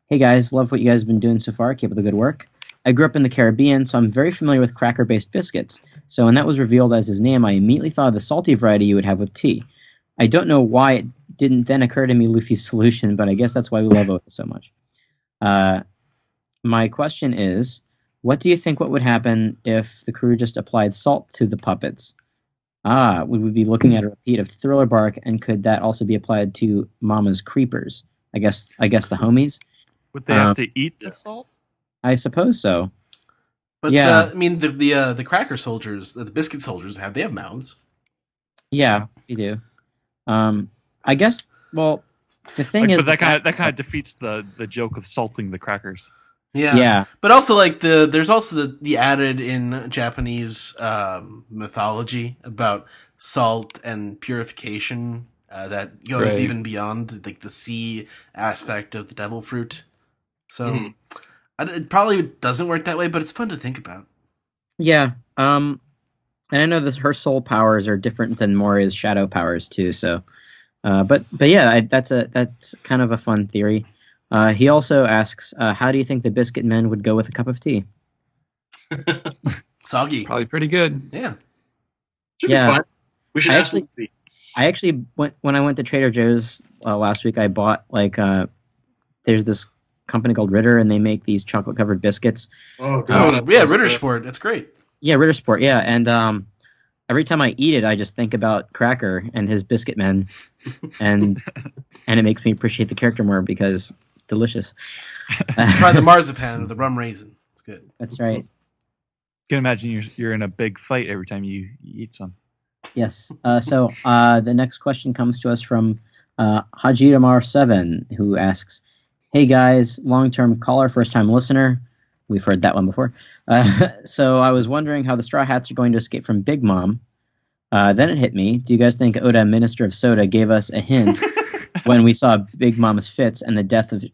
B: "Hey guys, love what you guys have been doing so far. Keep up the good work. I grew up in the Caribbean, so I'm very familiar with cracker-based biscuits. So when that was revealed as his name, I immediately thought of the salty variety you would have with tea. I don't know why it didn't then occur to me Luffy's solution, but I guess that's why we love Oda so much. My question is, what do you think what would happen if the crew just applied salt to the puppets? Would we be looking at a repeat of Thriller Bark, and could that also be applied to Mama's creepers? I guess the homies.
D: Would they have to eat the salt?
B: I suppose so.
A: But
B: Yeah.
A: I mean, the cracker soldiers, the biscuit soldiers, they have mouths.
B: Yeah, we do. I guess. Well, the thing is,
D: But that kind of defeats the joke of salting the crackers.
B: Yeah.
A: But also, like there's also the added in Japanese mythology about salt and purification that goes
C: Right.
A: even beyond like the sea aspect of the devil fruit. So it probably doesn't work that way, but it's fun to think about.
B: Yeah. And I know her soul powers are different than Moria's shadow powers too. So, but yeah, that's kind of a fun theory. He also asks, how do you think the Biscuit Men would go with a cup of tea?
A: Soggy.
C: Probably pretty good.
A: Yeah.
E: Should
B: Yeah.
E: be fun. We should
B: I
E: ask
B: actually-
E: Luffy.
B: I actually when I went to Trader Joe's last week, I bought there's this company called Ritter, and they make these chocolate covered biscuits.
E: Oh,
A: Yeah, Ritter Sport. It's great.
B: Yeah, Ritter Sport. Yeah, and every time I eat it, I just think about Cracker and his Biscuit Men, and it makes me appreciate the character more because delicious.
A: Try the marzipan or the rum raisin. It's good.
B: That's right.
D: You can imagine you're in a big fight every time you eat some.
B: Yes. So the next question comes to us from Hajiramar7, who asks, "Hey guys, long-term caller, first-time listener." We've heard that one before. So I was wondering how the Straw Hats are going to escape from Big Mom. Then it hit me. Do you guys think Oda, Minister of Soda, gave us a hint when we saw Big Mom's fits and the death of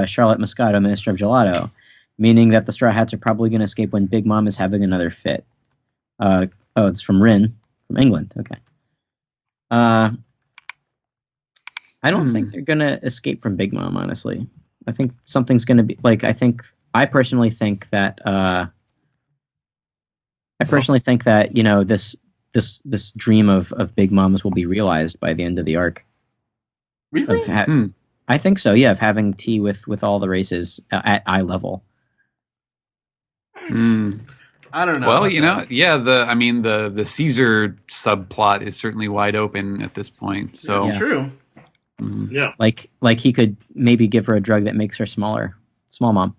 B: Charlotte Moscato, Minister of Gelato, meaning that the Straw Hats are probably going to escape when Big Mom is having another fit? It's from Rin. From England, okay. I don't think they're gonna escape from Big Mom, honestly. I think something's gonna be I personally think that this dream of Big Moms will be realized by the end of the arc.
A: Really?
B: I think so. Yeah, of having tea with all the races at eye level.
A: I don't know.
C: Well,
A: about that.
C: the Caesar subplot is certainly wide open at this point. So
A: It's true.
E: Yeah.
B: Like he could maybe give her a drug that makes her smaller. Small mom.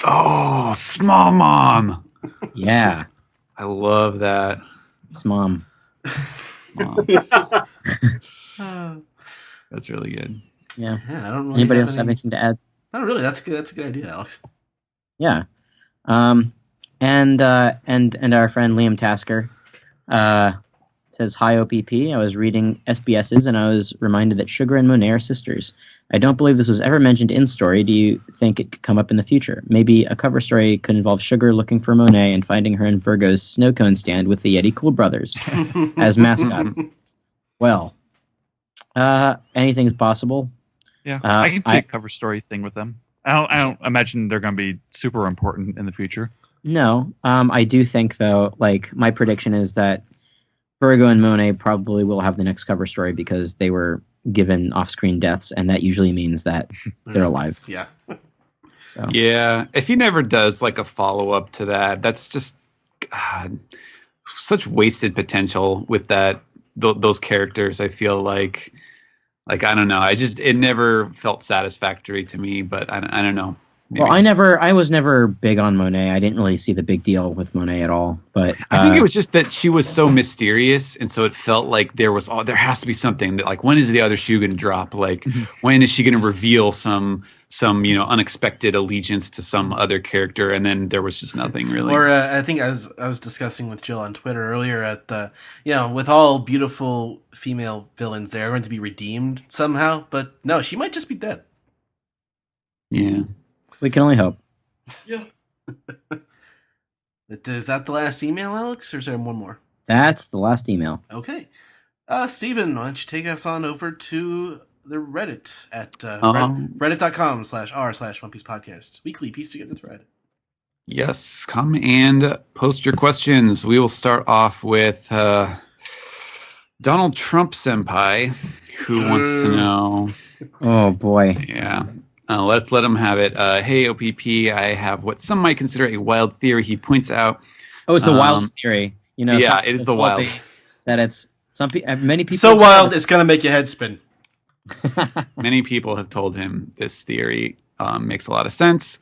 C: Oh, small mom.
B: Yeah.
C: I love that.
B: Smom.
C: That's really good.
B: Yeah.
A: Yeah, I don't really
B: Anybody else have anything to add?
A: Not really. That's good. That's a good idea, Alex.
B: Yeah. And our friend Liam Tasker says, "Hi OPP. I was reading SBS's and I was reminded that Sugar and Monet are sisters. I don't believe this was ever mentioned in story. Do you think it could come up in the future? Maybe a cover story could involve Sugar looking for Monet and finding her in Virgo's snow cone stand with the Yeti Cool Brothers as mascots. Well, anything's possible.
D: Yeah, I can see a cover story thing with them. I don't imagine they're going to be super important in the future.
B: No, I do think though. Like my prediction is that Virgo and Monet probably will have the next cover story because they were given off-screen deaths, and that usually means that they're alive.
A: Yeah.
B: So.
C: Yeah, if he never does like a follow-up to that, that's just such wasted potential with those characters. I feel like I don't know. It never felt satisfactory to me, but I don't know. Maybe.
B: Well, I was never big on Monet. I didn't really see the big deal with Monet at all. But
C: I think it was just that she was so mysterious, and so it felt like there has to be something that, like, when is the other shoe going to drop? Like, when is she going to reveal some unexpected allegiance to some other character? And then there was just nothing really.
A: Or I think as I was discussing with Jill on Twitter earlier, with all beautiful female villains, they're going to be redeemed somehow. But no, she might just be dead.
C: Yeah.
B: We can only hope.
E: Yeah.
A: Is that the last email, Alex, or is there one more?
B: That's the last email.
A: Okay. Steven, why don't you take us on over to the Reddit at reddit.com/r/One Piece Podcast. Weekly piece together thread.
C: Yes, come and post your questions. We will start off with Donald Trump Senpai, who wants to know...
B: Oh, boy.
C: Yeah. Let's let him have it. Hey, OPP, I have what some might consider a wild theory. He points out...
B: Oh, it's the wild theory.
C: Yeah, it is the wild.
B: That it's... many people...
A: So wild, it's going to make your head spin.
C: Many people have told him this theory makes a lot of sense.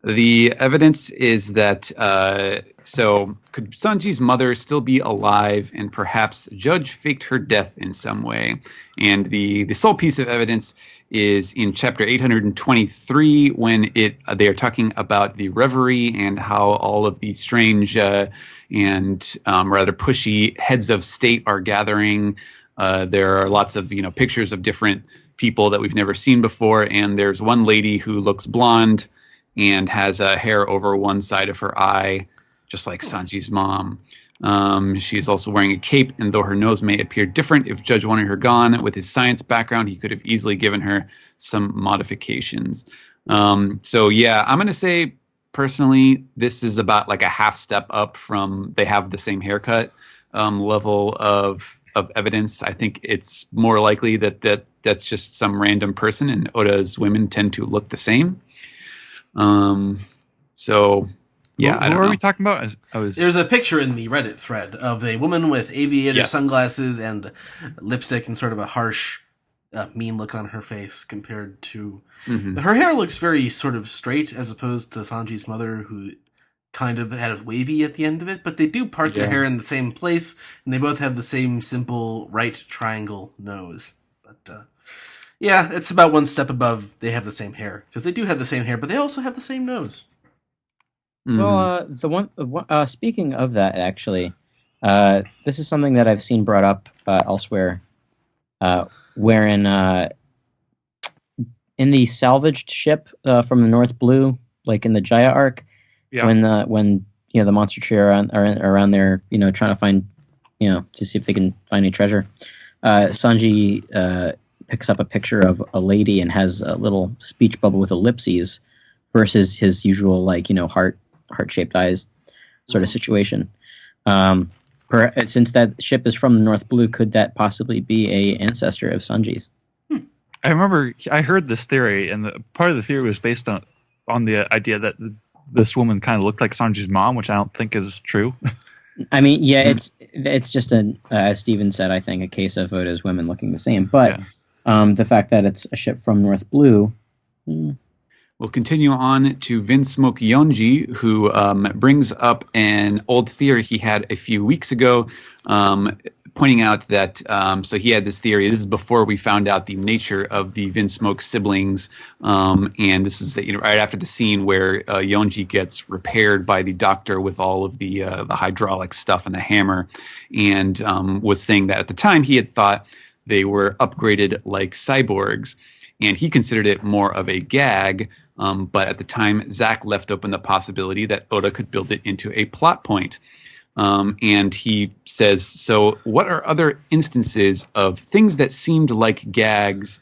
C: The evidence is that... So, could Sanji's mother still be alive and perhaps Judge faked her death in some way? And the sole piece of evidence is in chapter 823 when they are talking about the reverie and how all of these strange and rather pushy heads of state are gathering. There are lots of pictures of different people that we've never seen before, and there's one lady who looks blonde and has hair over one side of her eye, just like Sanji's mom. She is also wearing a cape, and though her nose may appear different, if Judge wanted her gone, with his science background, he could have easily given her some modifications. So yeah, I'm going to say, personally, this is about like a half step up from they have the same haircut level of evidence. I think it's more likely that's just some random person, and Oda's women tend to look the same. So... Yeah,
D: what are we talking about?
A: There's a picture in the Reddit thread of a woman with aviator sunglasses and lipstick and sort of a harsh, mean look on her face compared to... Mm-hmm. Her hair looks very sort of straight as opposed to Sanji's mother, who kind of had a wavy at the end of it, but they do part their hair in the same place, and they both have the same simple right triangle nose. But, it's about one step above they have the same hair, because they do have the same hair, but they also have the same nose.
B: Well, speaking of that, actually, this is something that I've seen brought up elsewhere, wherein in the salvaged ship from the North Blue, like in the Jaya arc, when the monster trio are around there, trying to find, to see if they can find any treasure, Sanji picks up a picture of a lady and has a little speech bubble with ellipses versus his usual heart-shaped eyes sort of situation. Since that ship is from the North Blue, could that possibly be a ancestor of Sanji's?
D: I remember I heard this theory, and part of the theory was based on the idea that this woman kind of looked like Sanji's mom, which I don't think is true.
B: I mean, it's just as Steven said, I think, a case of Oda's women looking the same. But the fact that it's a ship from North Blue...
C: We'll continue on to Vince Smoke Yonji, who brings up an old theory he had a few weeks ago, pointing out that so he had this theory. This is before we found out the nature of the Vinsmoke siblings, and this is right after the scene where Yonji gets repaired by the doctor with all of the hydraulic stuff and the hammer, and was saying that at the time he had thought they were upgraded like cyborgs, and he considered it more of a gag. But at the time, Zach left open the possibility that Oda could build it into a plot point. And he says, so what are other instances of things that seemed like gags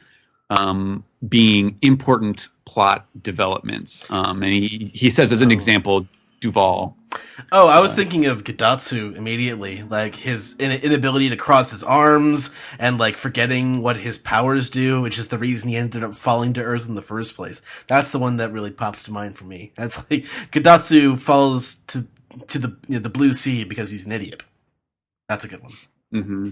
C: being important plot developments? And he says, as an example, Duval.
A: Oh, I was thinking of Gadatsu immediately, like his inability to cross his arms and like forgetting what his powers do, which is the reason he ended up falling to Earth in the first place. That's the one that really pops to mind for me. That's like Gadatsu falls to the blue sea because he's an idiot. That's a good one.
C: Mm-hmm.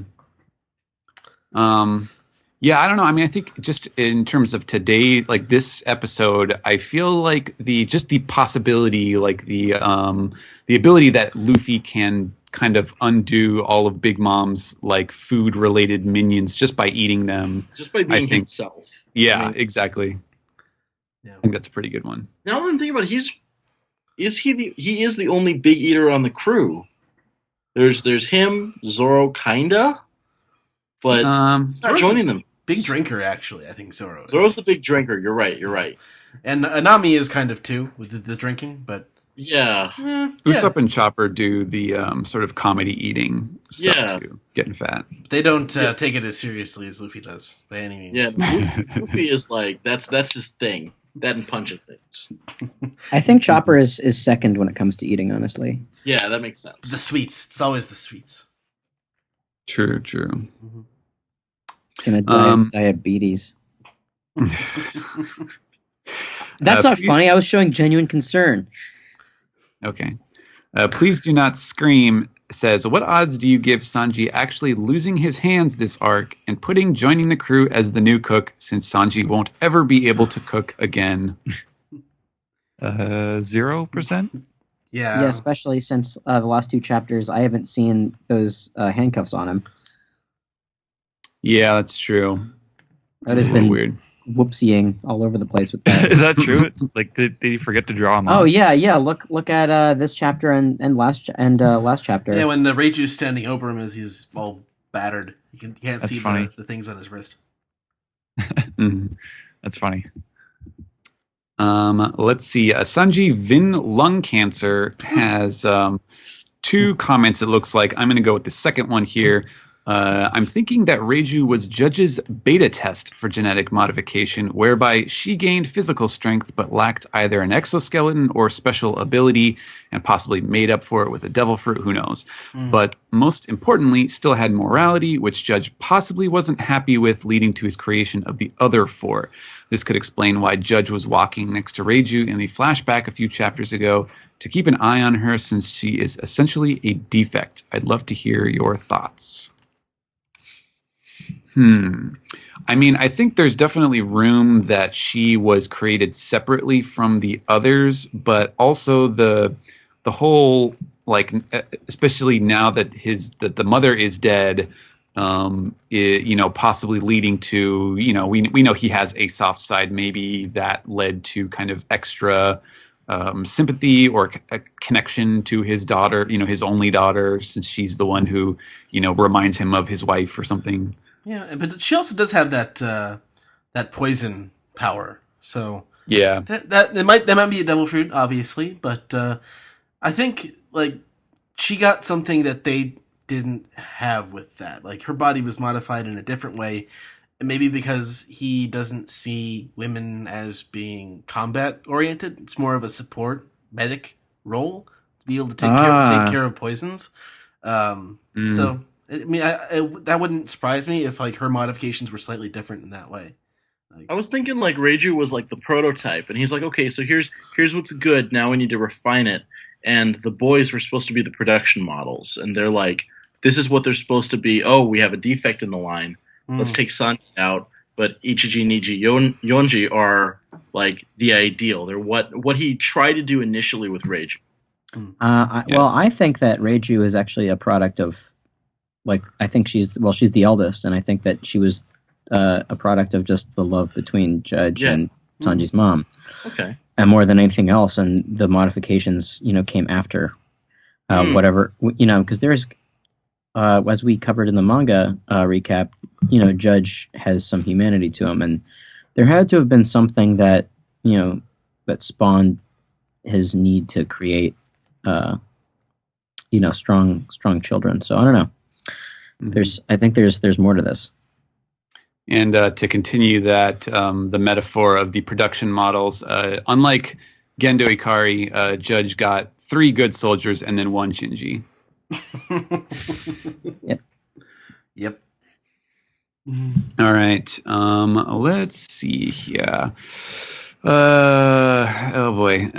C: Yeah, I don't know. I mean, I think just in terms of today, like this episode, I feel like the possibility, like the ability that Luffy can kind of undo all of Big Mom's like food related minions just by eating them.
E: Just by being himself.
C: Yeah,
E: I mean,
C: exactly.
A: Yeah.
C: I think that's a pretty good one.
E: Now that I'm thinking about it, he is the only big eater on the crew. There's him, Zoro kinda, but he's not joining them.
A: Big drinker, actually, I think Zoro is.
E: Zoro's the big drinker. You're right.
A: And Anami is kind of too with the drinking, but
E: yeah.
C: Usopp and Chopper do the sort of comedy eating stuff too, getting fat.
A: They don't take it as seriously as Luffy does by any means.
E: Yeah, Luffy is like that's his thing. That and punching things.
B: I think Chopper is second when it comes to eating, honestly.
E: Yeah, that makes sense.
A: The sweets. It's always the sweets.
C: True.
A: Mm-hmm.
B: Gonna die of diabetes. That's not funny. I was showing genuine concern.
C: Okay. Please do not scream says, what odds do you give Sanji actually losing his hands this arc and joining the crew as the new cook, since Sanji won't ever be able to cook again?
D: 0%?
A: Yeah,
B: especially since the last two chapters, I haven't seen those handcuffs on him.
C: Yeah, that's true.
B: That has been weird. Whoopsieing all over the place with that.
D: Is that true? Like, did he forget to draw him?
B: Oh yeah. Look at this chapter and last chapter.
A: Yeah, when Reiju's standing over him as he's all battered, you can't see the things on his wrist.
D: That's funny.
C: Let's see. Sanji Vin lung cancer has two comments. It looks like I'm going to go with the second one here. I'm thinking that Reiju was Judge's beta test for genetic modification, whereby she gained physical strength but lacked either an exoskeleton or special ability, and possibly made up for it with a devil fruit, who knows. But most importantly, still had morality, which Judge possibly wasn't happy with, leading to his creation of the other four. This could explain why Judge was walking next to Reiju in the flashback a few chapters ago, to keep an eye on her since she is essentially a defect. I'd love to hear your thoughts. I mean, I think there's definitely room that she was created separately from the others, but also the whole, like, especially now that the mother is dead, possibly leading to, we know he has a soft side. Maybe that led to kind of extra sympathy or a connection to his daughter, his only daughter, since she's the one who, reminds him of his wife or something.
A: Yeah, but she also does have that poison power. So
C: yeah,
A: that might be a devil fruit, obviously, but I think like she got something that they didn't have with that. Like her body was modified in a different way, and maybe because he doesn't see women as being combat oriented. It's more of a support medic role to be able to take care of poisons. So. I mean, that wouldn't surprise me if like her modifications were slightly different in that way. Like,
E: I was thinking like Reiju was like the prototype, and he's like, okay, so here's what's good. Now we need to refine it. And the boys were supposed to be the production models, and they're like, this is what they're supposed to be. Oh, we have a defect in the line. Let's take Sanji out. But Ichiji, Niji, Yonji are like the ideal. They're what he tried to do initially with Reiju.
B: Well, I think that Reiju is actually a product of like I think she's the eldest, and I think that she was a product of just the love between Judge and Sanji's mom.
E: Okay.
B: And more than anything else, and the modifications, came after whatever, because there's, as we covered in the manga recap, Judge has some humanity to him, and there had to have been something that, that spawned his need to create, strong children. So I don't know. I think there's more to this.
C: And to continue that, the metaphor of the production models, unlike Gendo Ikari, Judge got 3 good soldiers and then 1 Shinji.
A: Yep.
C: All right. Let's see here. Oh boy.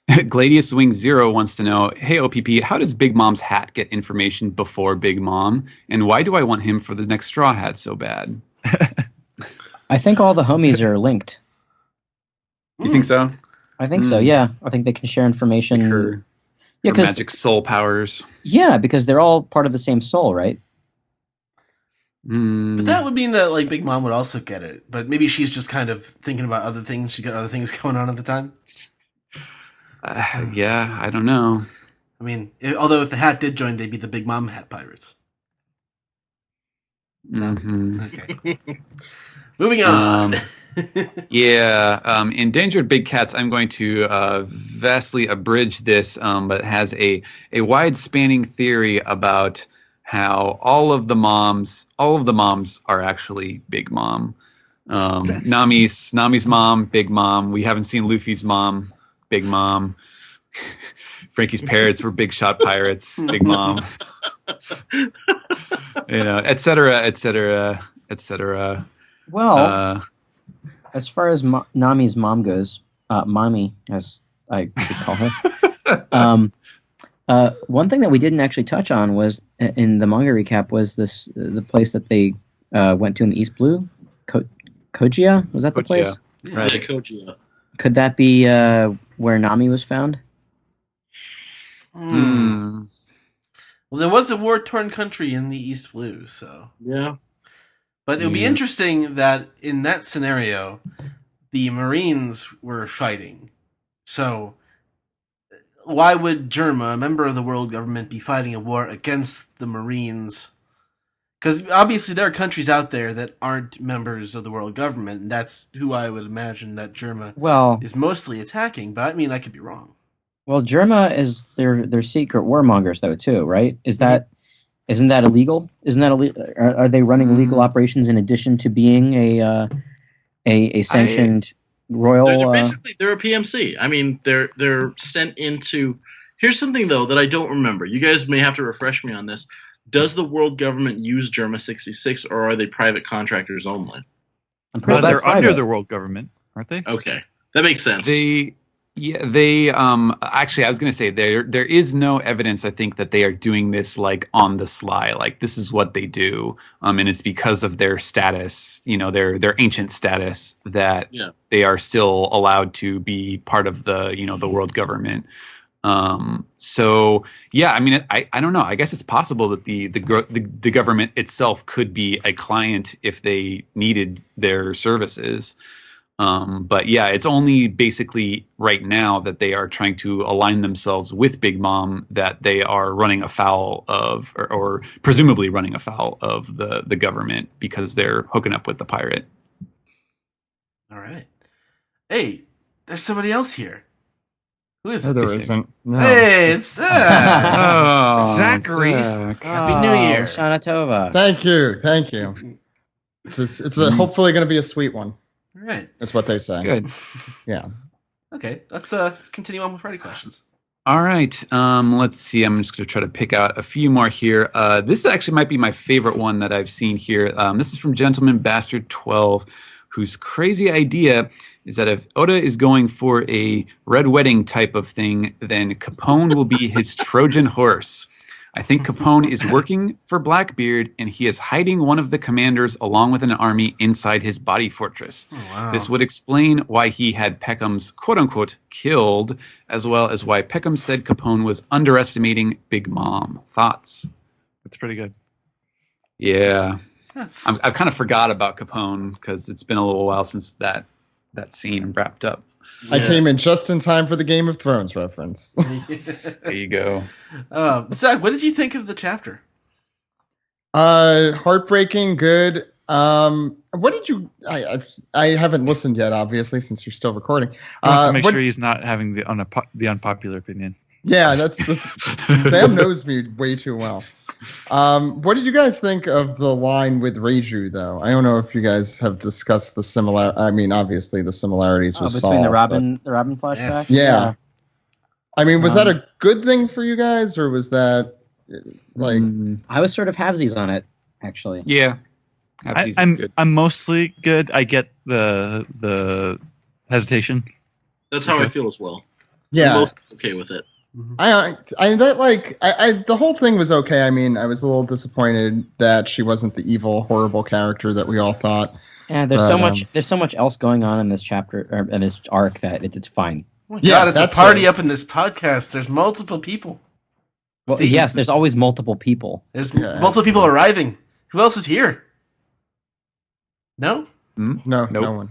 C: Gladius Wing Zero wants to know, hey OPP, how does Big Mom's hat get information before Big Mom? And why do I want him for the next Straw Hat so bad?
B: I think all the homies are linked.
C: You think so?
B: I think so, yeah. I think they can share information.
C: Her
B: because
C: magic soul powers.
B: Yeah, because they're all part of the same soul, right?
A: But that would mean that like Big Mom would also get it. But maybe she's just kind of thinking about other things. She's got other things going on at the time.
C: Yeah, I don't know.
A: I mean, although if the hat did join, they'd be the Big Mom Hat Pirates. Okay. Moving on.
C: Endangered Big Cats, I'm going to vastly abridge this, but it has a wide spanning theory about how all of the moms are actually Big Mom. Nami's mom, Big Mom. We haven't seen Luffy's mom, Big Mom. Frankie's parents were big shot pirates, Big Mom. Et cetera, et cetera, et cetera.
B: Well, as far as Nami's mom goes, Mommy, as I could call her, one thing that we didn't actually touch on was in the manga recap was the place that they went to in the East Blue, Kojia. Was that the place?
E: Right, Kojia.
B: Could that be where Nami was found?
A: Well, there was a war-torn country in the East Blue, so
E: yeah.
A: But it would be interesting that in that scenario, the Marines were fighting. So why would Germa, a member of the world government, be fighting a war against the Marines? Because obviously there are countries out there that aren't members of the world government, and that's who I would imagine that Germa is mostly attacking. But I mean, I could be wrong. Well,
B: Germa is they're secret warmongers though too, right? Isn't that illegal? Isn't that illegal? Are they running illegal operations in addition to being a sanctioned royal?
E: They're a PMC. I mean, they're sent into. Here's something though that I don't remember. You guys may have to refresh me on this. Does the world government use Germa 66, or are they private contractors only?
D: They're under the world government, aren't they?
E: Okay, that makes sense.
C: Actually, I was going to say there is no evidence, I think, that they are doing this like on the sly. Like this is what they do, and it's because of their status, their ancient status, that they are still allowed to be part of the the world government. So yeah, I mean, I don't know. I guess it's possible that the government itself could be a client if they needed their services. But yeah, it's only basically right now that they are trying to align themselves with Big Mom that they are running afoul of, or presumably running afoul of the government because they're hooking up with the pirate.
A: All right. Hey, there's somebody else here. Who is it?
F: There isn't. No.
A: Hey, it's Zach.
D: Oh, Zachary.
A: Happy New Year.
B: Shana Tova.
F: Thank you. It's hopefully going to be a sweet one.
A: All right.
F: That's what they say.
C: Good.
F: Yeah.
A: Okay, let's continue on with Friday questions.
C: All right. Let's see. I'm just going to try to pick out a few more here. This actually might be my favorite one that I've seen here. This is from Gentleman Bastard 12, whose crazy idea is that if Oda is going for a red wedding type of thing, then Capone will be his Trojan horse. I think Capone is working for Blackbeard, and he is hiding one of the commanders along with an army inside his body fortress.
A: Oh, wow.
C: This would explain why he had Peckham's quote-unquote killed, as well as why Peckham said Capone was underestimating Big Mom. Thoughts?
D: It's pretty good.
C: Yeah,
A: That's
C: I've kind of forgot about Capone because it's been a little while since that scene wrapped up.
F: I came in just in time for the Game of Thrones reference.
C: There you go.
A: Zach, what did you think of the chapter?
F: Heartbreaking, good. What did you? I haven't listened yet, obviously, since you're still recording.
D: He wants to make
F: what-
D: sure he's not having the unpopular opinion.
F: Yeah, that's Sam knows me way too well. What did you guys think of the line with Reiju, though? I don't know if you guys have discussed the similar. I mean, obviously the similarities with
B: between
F: Saul,
B: the Robin flashback.
A: Yes.
F: Yeah. I mean, was that a good thing for you guys, or was that like?
B: I was sort of halvesies on it, actually.
C: Yeah, Halfsies is good.
D: I'm mostly good. I get the hesitation.
E: That's how
D: Sure.
E: I feel as well.
F: Yeah,
E: I'm most okay with it.
F: the whole thing was okay. I mean, I was a little disappointed that she wasn't the evil, horrible character that we all thought.
B: Yeah, there's so much else going on in this chapter or in this arc that it's fine.
A: Oh my
F: Yeah,
A: God, it's a
F: that's
A: party
F: it.
A: up in this podcast. There's multiple people.
B: Well,
A: Steve,
B: yes, there's always multiple people.
A: there's
F: Yeah,
A: multiple people arriving. Who else is here? No?
F: No,
C: Nope.
F: no one.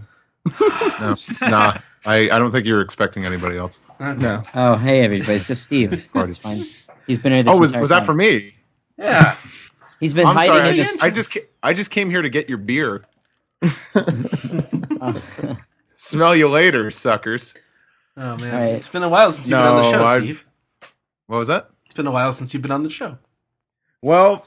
G: No, nah. I don't think you're expecting anybody else.
F: No.
B: Oh, hey everybody, it's just Steve.
G: Party.
B: It's fine. He's been here this
G: Oh, was
B: entire
G: that
B: time.
G: for me?
A: Yeah.
B: He's been
G: I'm
B: hiding
G: sorry.
B: in this.
G: I just came here to get your beer.
B: Oh.
G: Smell you later, suckers.
A: Oh, man.
B: All right.
A: It's been a while since you've been on the
G: No,
A: show,
G: I-
A: Steve.
G: What was that?
A: It's been a while since you've been on the show.
G: Well,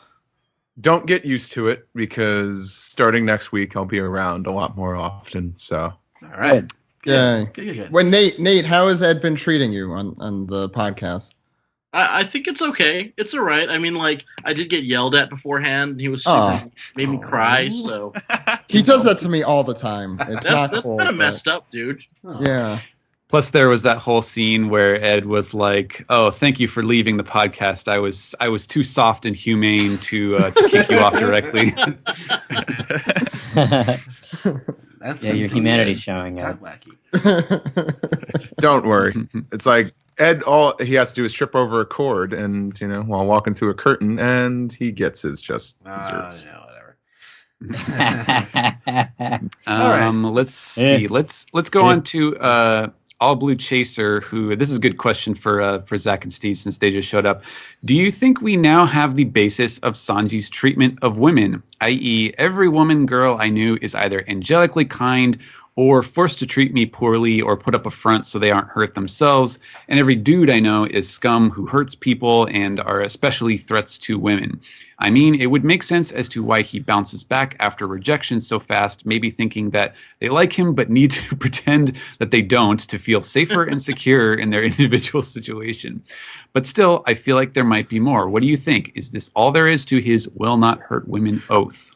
G: don't get used to it because starting next week I'll be around a lot more often. So
A: All right.
F: Yeah.
A: Good.
F: When Nate, how has Ed been treating you on the podcast?
E: I think it's okay. It's all right. I mean, like, I did get yelled at beforehand. He was super,
F: Aw.
E: made me cry. So
F: He does that to me all the time. It's not
E: that's
F: cool.
E: kind of
F: but-
E: messed up, dude.
A: Oh.
F: Yeah.
C: Plus, there was that whole scene where Ed was like, "Oh, thank you for leaving the podcast. I was too soft and humane to kick you off directly."
A: That's
B: Yeah,
A: when
B: your
A: things
B: humanity's showing
A: got
B: up.
A: wacky.
G: don't worry. It's like Ed. All he has to do is trip over a cord, and while walking through a curtain, and he gets his just desserts.
A: Yeah, whatever.
C: Let's see. Let's go on to All Blue Chaser. Who this is a good question for Zach and Steve since they just showed up. Do you think we now have the basis of Sanji's treatment of women, i.e., every woman girl I knew is either angelically kind or forced to treat me poorly or put up a front so they aren't hurt themselves, and every dude I know is scum who hurts people and are especially threats to women? I mean, it would make sense as to why he bounces back after rejection so fast, maybe thinking that they like him but need to pretend that they don't to feel safer and secure in their individual situation. But still, I feel like there might be more. What do you think? Is this all there is to his will not hurt women oath?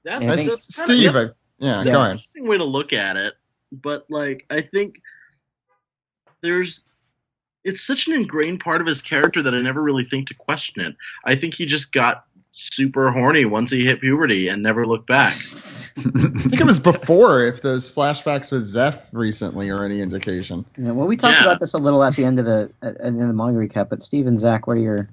B: I think-
F: Steve, go ahead.
E: Interesting way to look at it, but like I think it's such an ingrained part of his character that I never really think to question it. I think he just got super horny once he hit puberty and never looked back.
F: I think it was before, if those flashbacks with Zeph recently are any indication.
B: Yeah, well, we talked about this a little at the end of the manga recap. But Steve and Zach, what are your?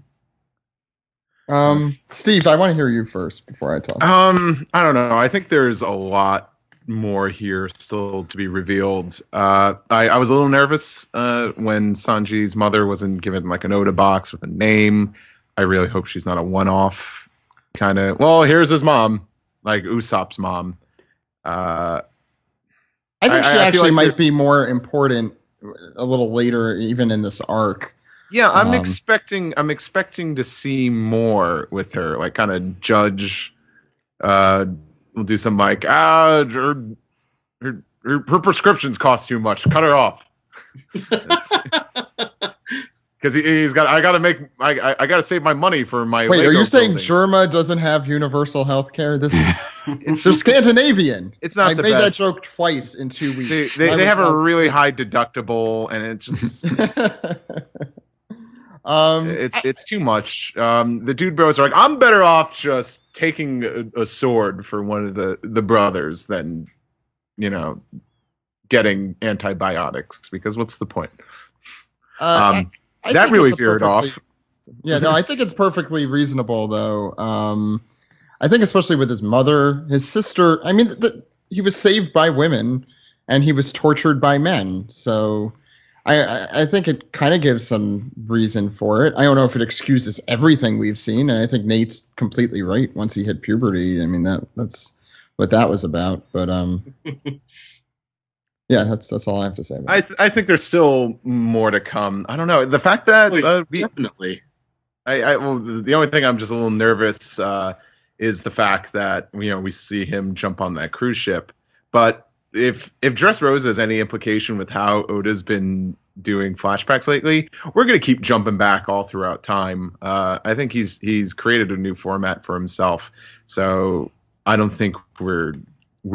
F: Steve, I want to hear you first before I talk.
G: I don't know. I think there's a lot more here still to be revealed. I was a little nervous when Sanji's mother wasn't given like an Oda box with a name. I really hope she's not a one-off kind of. Well, here's his mom, like Usopp's mom.
F: I think she
G: I feel
F: actually
G: like
F: might be more important a little later, even in this arc.
G: Yeah, I'm expecting to see more with her, like kind of Judge. We'll do some like her prescriptions cost too much. Cut her off. Because he's got. I gotta save my money for my.
F: Wait,
G: Lego
F: are you saying
G: building.
F: Germa doesn't have universal health care? This is they're Scandinavian.
G: It's not
F: I
G: the
F: made that
G: best.
F: joke twice in 2 weeks.
G: See, they have a really high deductible, and it just it's too much. The dude bros are like, I'm better off just taking a sword for one of the brothers than getting antibiotics, because what's the point?
F: I
G: that
F: think
G: really
F: it's a
G: veered
F: perfectly-
G: off.
F: Yeah, no, I think it's perfectly reasonable, though. I think especially with his mother, his sister. I mean, he was saved by women, and he was tortured by men. So I think it kind of gives some reason for it. I don't know if it excuses everything we've seen, and I think Nate's completely right. Once he hit puberty, I mean that's what that was about. But yeah, that's all I have to say about it.
G: I think there's still more to come. I don't know. The fact that
E: definitely.
G: well, the only thing I'm just a little nervous is the fact that we see him jump on that cruise ship. But if Dressrosa has any implication with how Oda's been doing flashbacks lately, we're gonna keep jumping back all throughout time. I think he's created a new format for himself, so I don't think we're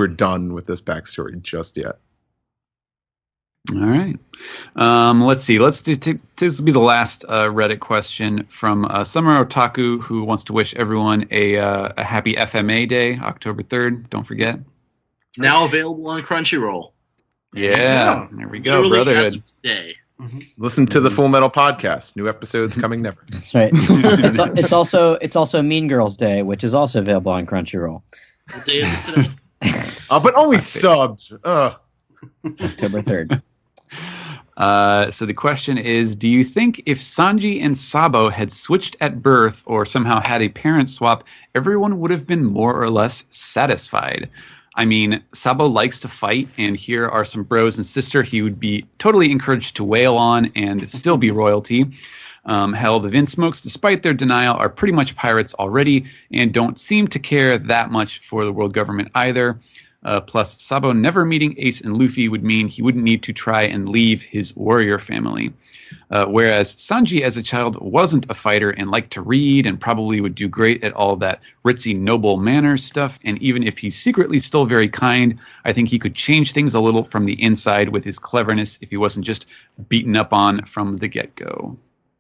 G: done with this backstory just yet.
C: All right. Let's see. This will be the last Reddit question from Summer Otaku, who wants to wish everyone a happy FMA Day, October 3rd. Don't forget.
E: Now available on Crunchyroll.
C: Yeah. There we go, Brotherhood.
E: Today.
G: Listen to the Full Metal podcast. New episodes coming never.
B: That's right. It's also Mean Girls Day, which is also available on Crunchyroll.
E: What day is it today?
G: But only subs.
B: October 3rd.
C: So the question is, do you think if Sanji and Sabo had switched at birth or somehow had a parent swap, everyone would have been more or less satisfied? I mean, Sabo likes to fight, and here are some bros and sister he would be totally encouraged to wail on and still be royalty. Hell, the Vinsmokes, despite their denial, are pretty much pirates already and don't seem to care that much for the world government either. Plus, Sabo never meeting Ace and Luffy would mean he wouldn't need to try and leave his warrior family. Whereas Sanji as a child wasn't a fighter and liked to read and probably would do great at all that ritzy noble manners stuff. And even if he's secretly still very kind, I think he could change things a little from the inside with his cleverness if he wasn't just beaten up on from the get-go.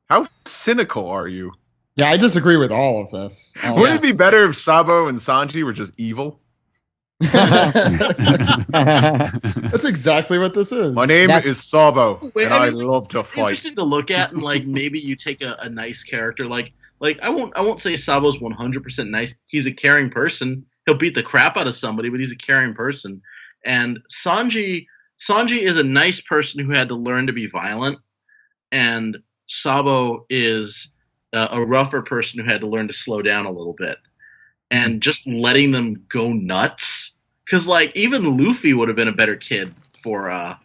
G: How cynical are you?
F: Yeah, I disagree with all of this.
G: Wouldn't it be better if Sabo and Sanji were just evil?
F: That's exactly what this is.
G: My name is Sabo, and I love to fight.
E: Interesting to look at, and like maybe you take a nice character, like I won't say Sabo's 100% nice. He's a caring person. He'll beat the crap out of somebody, but he's a caring person. And Sanji is a nice person who had to learn to be violent, and Sabo is a rougher person who had to learn to slow down a little bit. And just letting them go nuts, because like even Luffy would have been a better kid for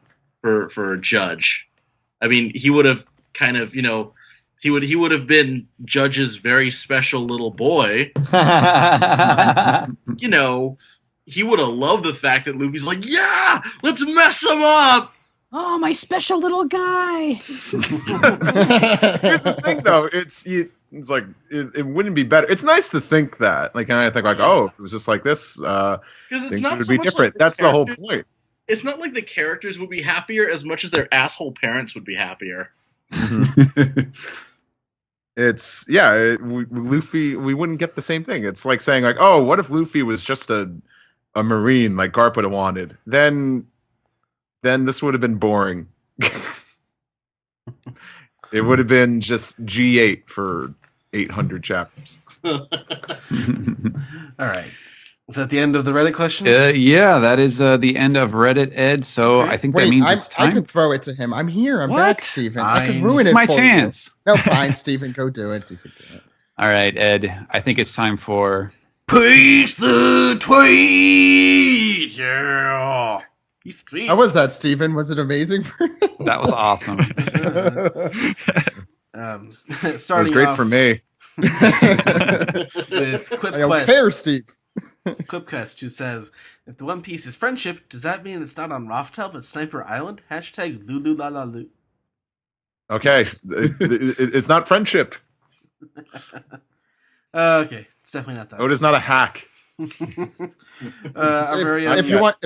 E: Judge. I mean, he would have kind of he would have been Judge's very special little boy. He would have loved the fact that Luffy's like, yeah, let's mess him up.
B: Oh, my special little guy.
G: Here's the thing, though. It's like it wouldn't be better. It's nice to think that. Like, I think like, oh, if it was just like this, things would be different. That's the whole point.
E: It's not like the characters would be happier as much as their asshole parents would be happier.
G: It's Luffy. We wouldn't get the same thing. It's like saying like, oh, what if Luffy was just a Marine like Garp would have wanted? Then this would have been boring. It would have been just G8 for 800 chapters.
A: All right. Is that the end of the Reddit questions?
C: Yeah, that is the end of Reddit, Ed. So okay. I think that means it's time.
F: I can throw it to him. I'm here. I'm back, Steven. I can ruin
C: it's
F: it
C: my
F: for
C: chance.
F: You. No, fine, Steven. Go do it.
C: All right, Ed. I think it's time for...
A: Peace the tweet! Yeah. He's sweet.
F: How was that, Steven? Was it amazing?
C: That was awesome.
A: Starting
G: it was great
A: off
G: for me.
A: With Quip
F: I don't
A: Quest.
F: care, Steve.
A: Quipquest, who says, if the One Piece is friendship, does that mean it's not on Raftel but Sniper Island? Hashtag Lulu.
G: Okay, it's not friendship.
A: Okay, it's definitely not that.
G: Oda's not a hack.
F: If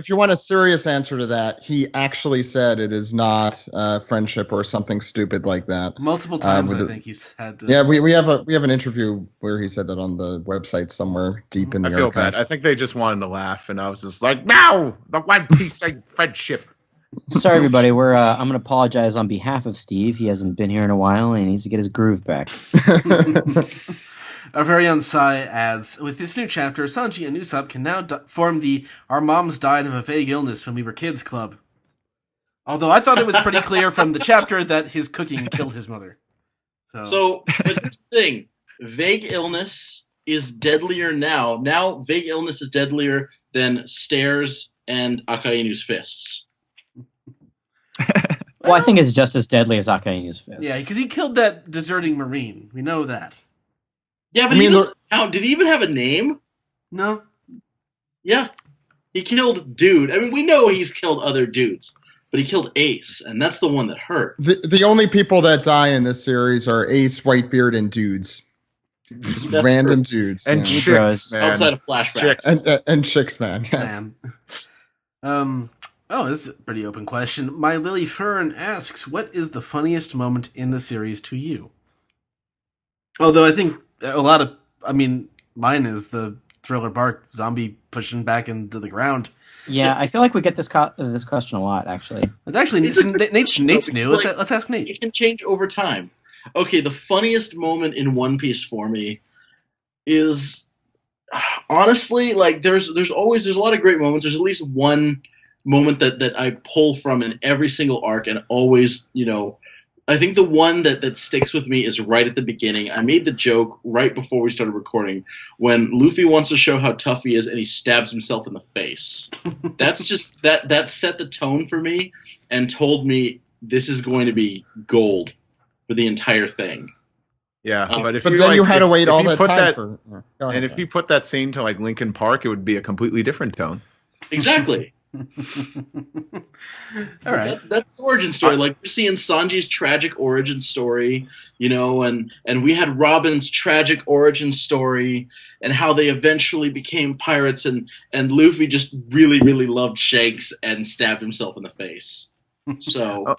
F: you want a serious answer to that, he actually said it is not friendship or something stupid like that.
A: Multiple times, I think he's had to...
F: Yeah, we have an interview where he said that on the website somewhere deep in the archives.
G: Bad. I think they just wanted to laugh, and I was just like, no, the One Piece ain't friendship.
B: Sorry, everybody. I'm going to apologize on behalf of Steve. He hasn't been here in a while, and he needs to get his groove back.
A: Our very own Sai adds, with this new chapter, Sanji and Usopp can now form the "Our Moms Died of a Vague Illness When We Were Kids" club. Although I thought it was pretty clear from the chapter that his cooking killed his mother.
E: So but here's the thing. Vague illness is deadlier now. Now, vague illness is deadlier than stairs and Akainu's fists.
B: Well, I think it's just as deadly as Akainu's fist.
A: Yeah, because he killed that deserting Marine. We know that.
E: Yeah, but he doesn't count. Did he even have a name?
A: No.
E: Yeah. He killed dude. I mean, we know he's killed other dudes, but he killed Ace, and that's the one that hurt.
F: The only people that die in this series are Ace, Whitebeard, and dudes. Just random dudes.
G: And chicks, man.
E: Outside of flashbacks.
F: And chicks, man. Yes.
A: Man. Oh, this is a pretty open question. My Lily Fern asks, what is the funniest moment in the series to you? Although I think mine is the Thriller Bark zombie pushing back into the ground.
B: Yeah, I feel like we get this question a lot, actually.
A: It's actually, Nate's new. Let's ask Nate.
E: It can change over time. Okay, the funniest moment in One Piece for me is, honestly, like, there's a lot of great moments. There's at least one moment that I pull from in every single arc, and always, I think the one that sticks with me is right at the beginning. I made the joke right before we started recording when Luffy wants to show how tough he is and he stabs himself in the face. That's just that set the tone for me and told me this is going to be gold for the entire thing.
G: Yeah, but
F: you had to wait all that time
G: if you put that scene to like Linkin Park, it would be a completely different tone.
E: Exactly.
A: All right,
E: that's the origin story. Like, we're seeing Sanji's tragic origin story, and we had Robin's tragic origin story, and how they eventually became pirates, and Luffy just really, really loved Shanks and stabbed himself in the face. So,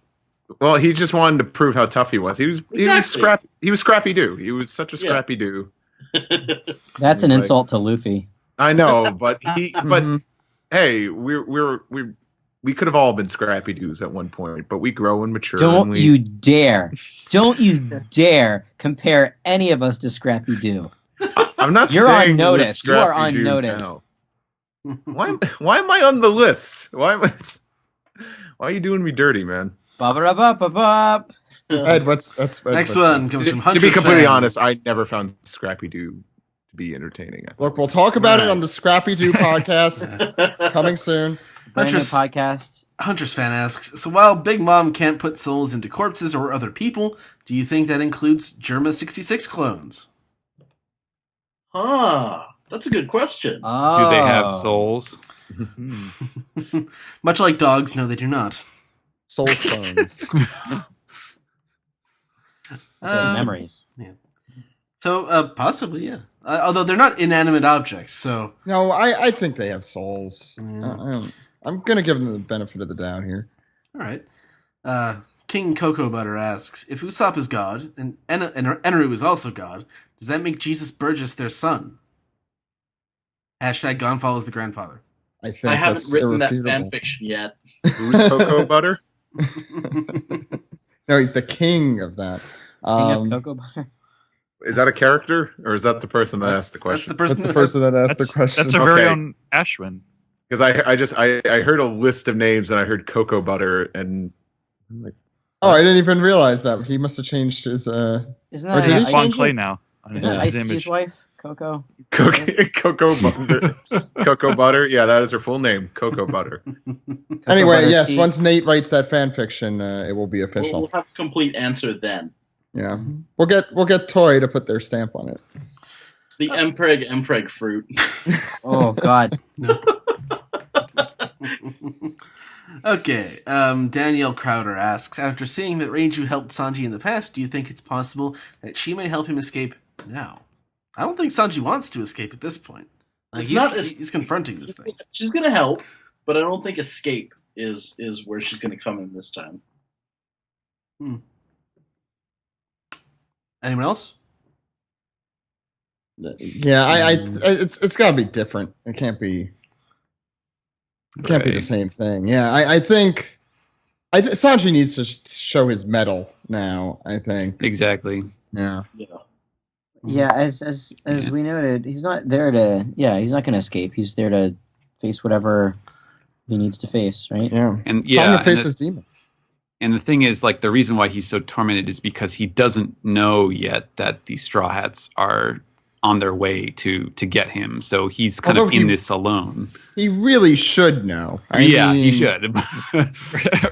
G: well, he just wanted to prove how tough he was. He was scrappy. He was scrappy do. He was such a scrappy do.
B: That's an insult to Luffy.
G: I know, but hey, we could have all been scrappy dudes at one point, but we grow and mature.
B: Don't you dare compare any of us to Scrappy Doo.
G: I'm not
B: You're
G: saying
B: on notice. You are on
G: Dude
B: notice.
G: now. Why am I on the list? Why are you doing me dirty, man?
B: Ba-ba-da-ba-ba-ba.
F: Ed,
A: next one comes from Huntress.
G: To be completely
A: fan.
G: honest, I never found Scrappy Doo to be entertaining.
F: Look, we'll talk about it on the Scrappy Doo podcast coming soon.
B: Huntress podcast.
A: Huntress fan asks, so while Big Mom can't put souls into corpses or other people, do you think that includes Germa 66 clones?
E: That's a good question.
B: Oh.
C: Do they have souls?
A: Much like dogs, no, they do not.
F: Soul clones.
B: Memories.
A: Yeah. So, possibly, yeah. Although they're not inanimate objects, so...
F: No, I think they have souls.
A: Yeah.
F: I'm going to give them the benefit of the doubt here.
A: All right. King Cocoa Butter asks, if Usopp is God, and Eneru is also God, does that make Jesus Burgess their son? Hashtag Gonfall is the grandfather.
F: I think
E: I haven't
F: that's
E: written that
F: irrefutable.
E: fanfiction yet.
G: Who's Cocoa Butter?
F: No, he's the king of that.
B: King of Cocoa Butter.
G: Is that a character, or is that the person that asked the question?
F: That's the person that asked the question.
D: That's our very own Ashwin.
G: Because I heard a list of names and I heard Cocoa Butter and I'm like,
F: Oh, I didn't even realize that. He must have changed his.
B: Isn't
F: Or
B: that,
F: did he
D: He's Bon
F: change
D: Clay
F: it?
D: now.
B: isn't that
D: His
B: Ice-T's wife? Cocoa?
G: Cocoa Butter. Cocoa Butter. Yeah, that is her full name. Cocoa Butter.
F: Anyway,
B: Butter
F: yes.
B: tea.
F: Once Nate writes that fan fiction, it will be official.
E: We'll have a complete answer then.
F: Yeah, we'll get Toy to put their stamp on it.
E: It's the Empreg fruit.
B: Oh, God.
A: Okay, Danielle Crowder asks, after seeing that Reiju helped Sanji in the past, do you think it's possible that she may help him escape now? I don't think Sanji wants to escape at this point. Like, he's confronting this thing.
E: She's gonna help, but I don't think escape is where she's gonna come in this time.
A: Anyone else?
F: Yeah, it's got to be different. It can't be the same thing. Yeah, I think Sanji needs to show his mettle now, I think.
C: Exactly.
F: Yeah.
B: Yeah, as we noted, he's not there to. Yeah, he's not going to escape. He's there to face whatever he needs to face, right?
F: Yeah.
C: And
F: It's time
C: yeah,
F: to face his demons.
C: and the thing is, like, the reason why he's so tormented is because he doesn't know yet that the Straw Hats are on their way to get him. So he's kind
F: Although
C: of in this alone.
F: He really should know.
C: He
F: mean,
C: should.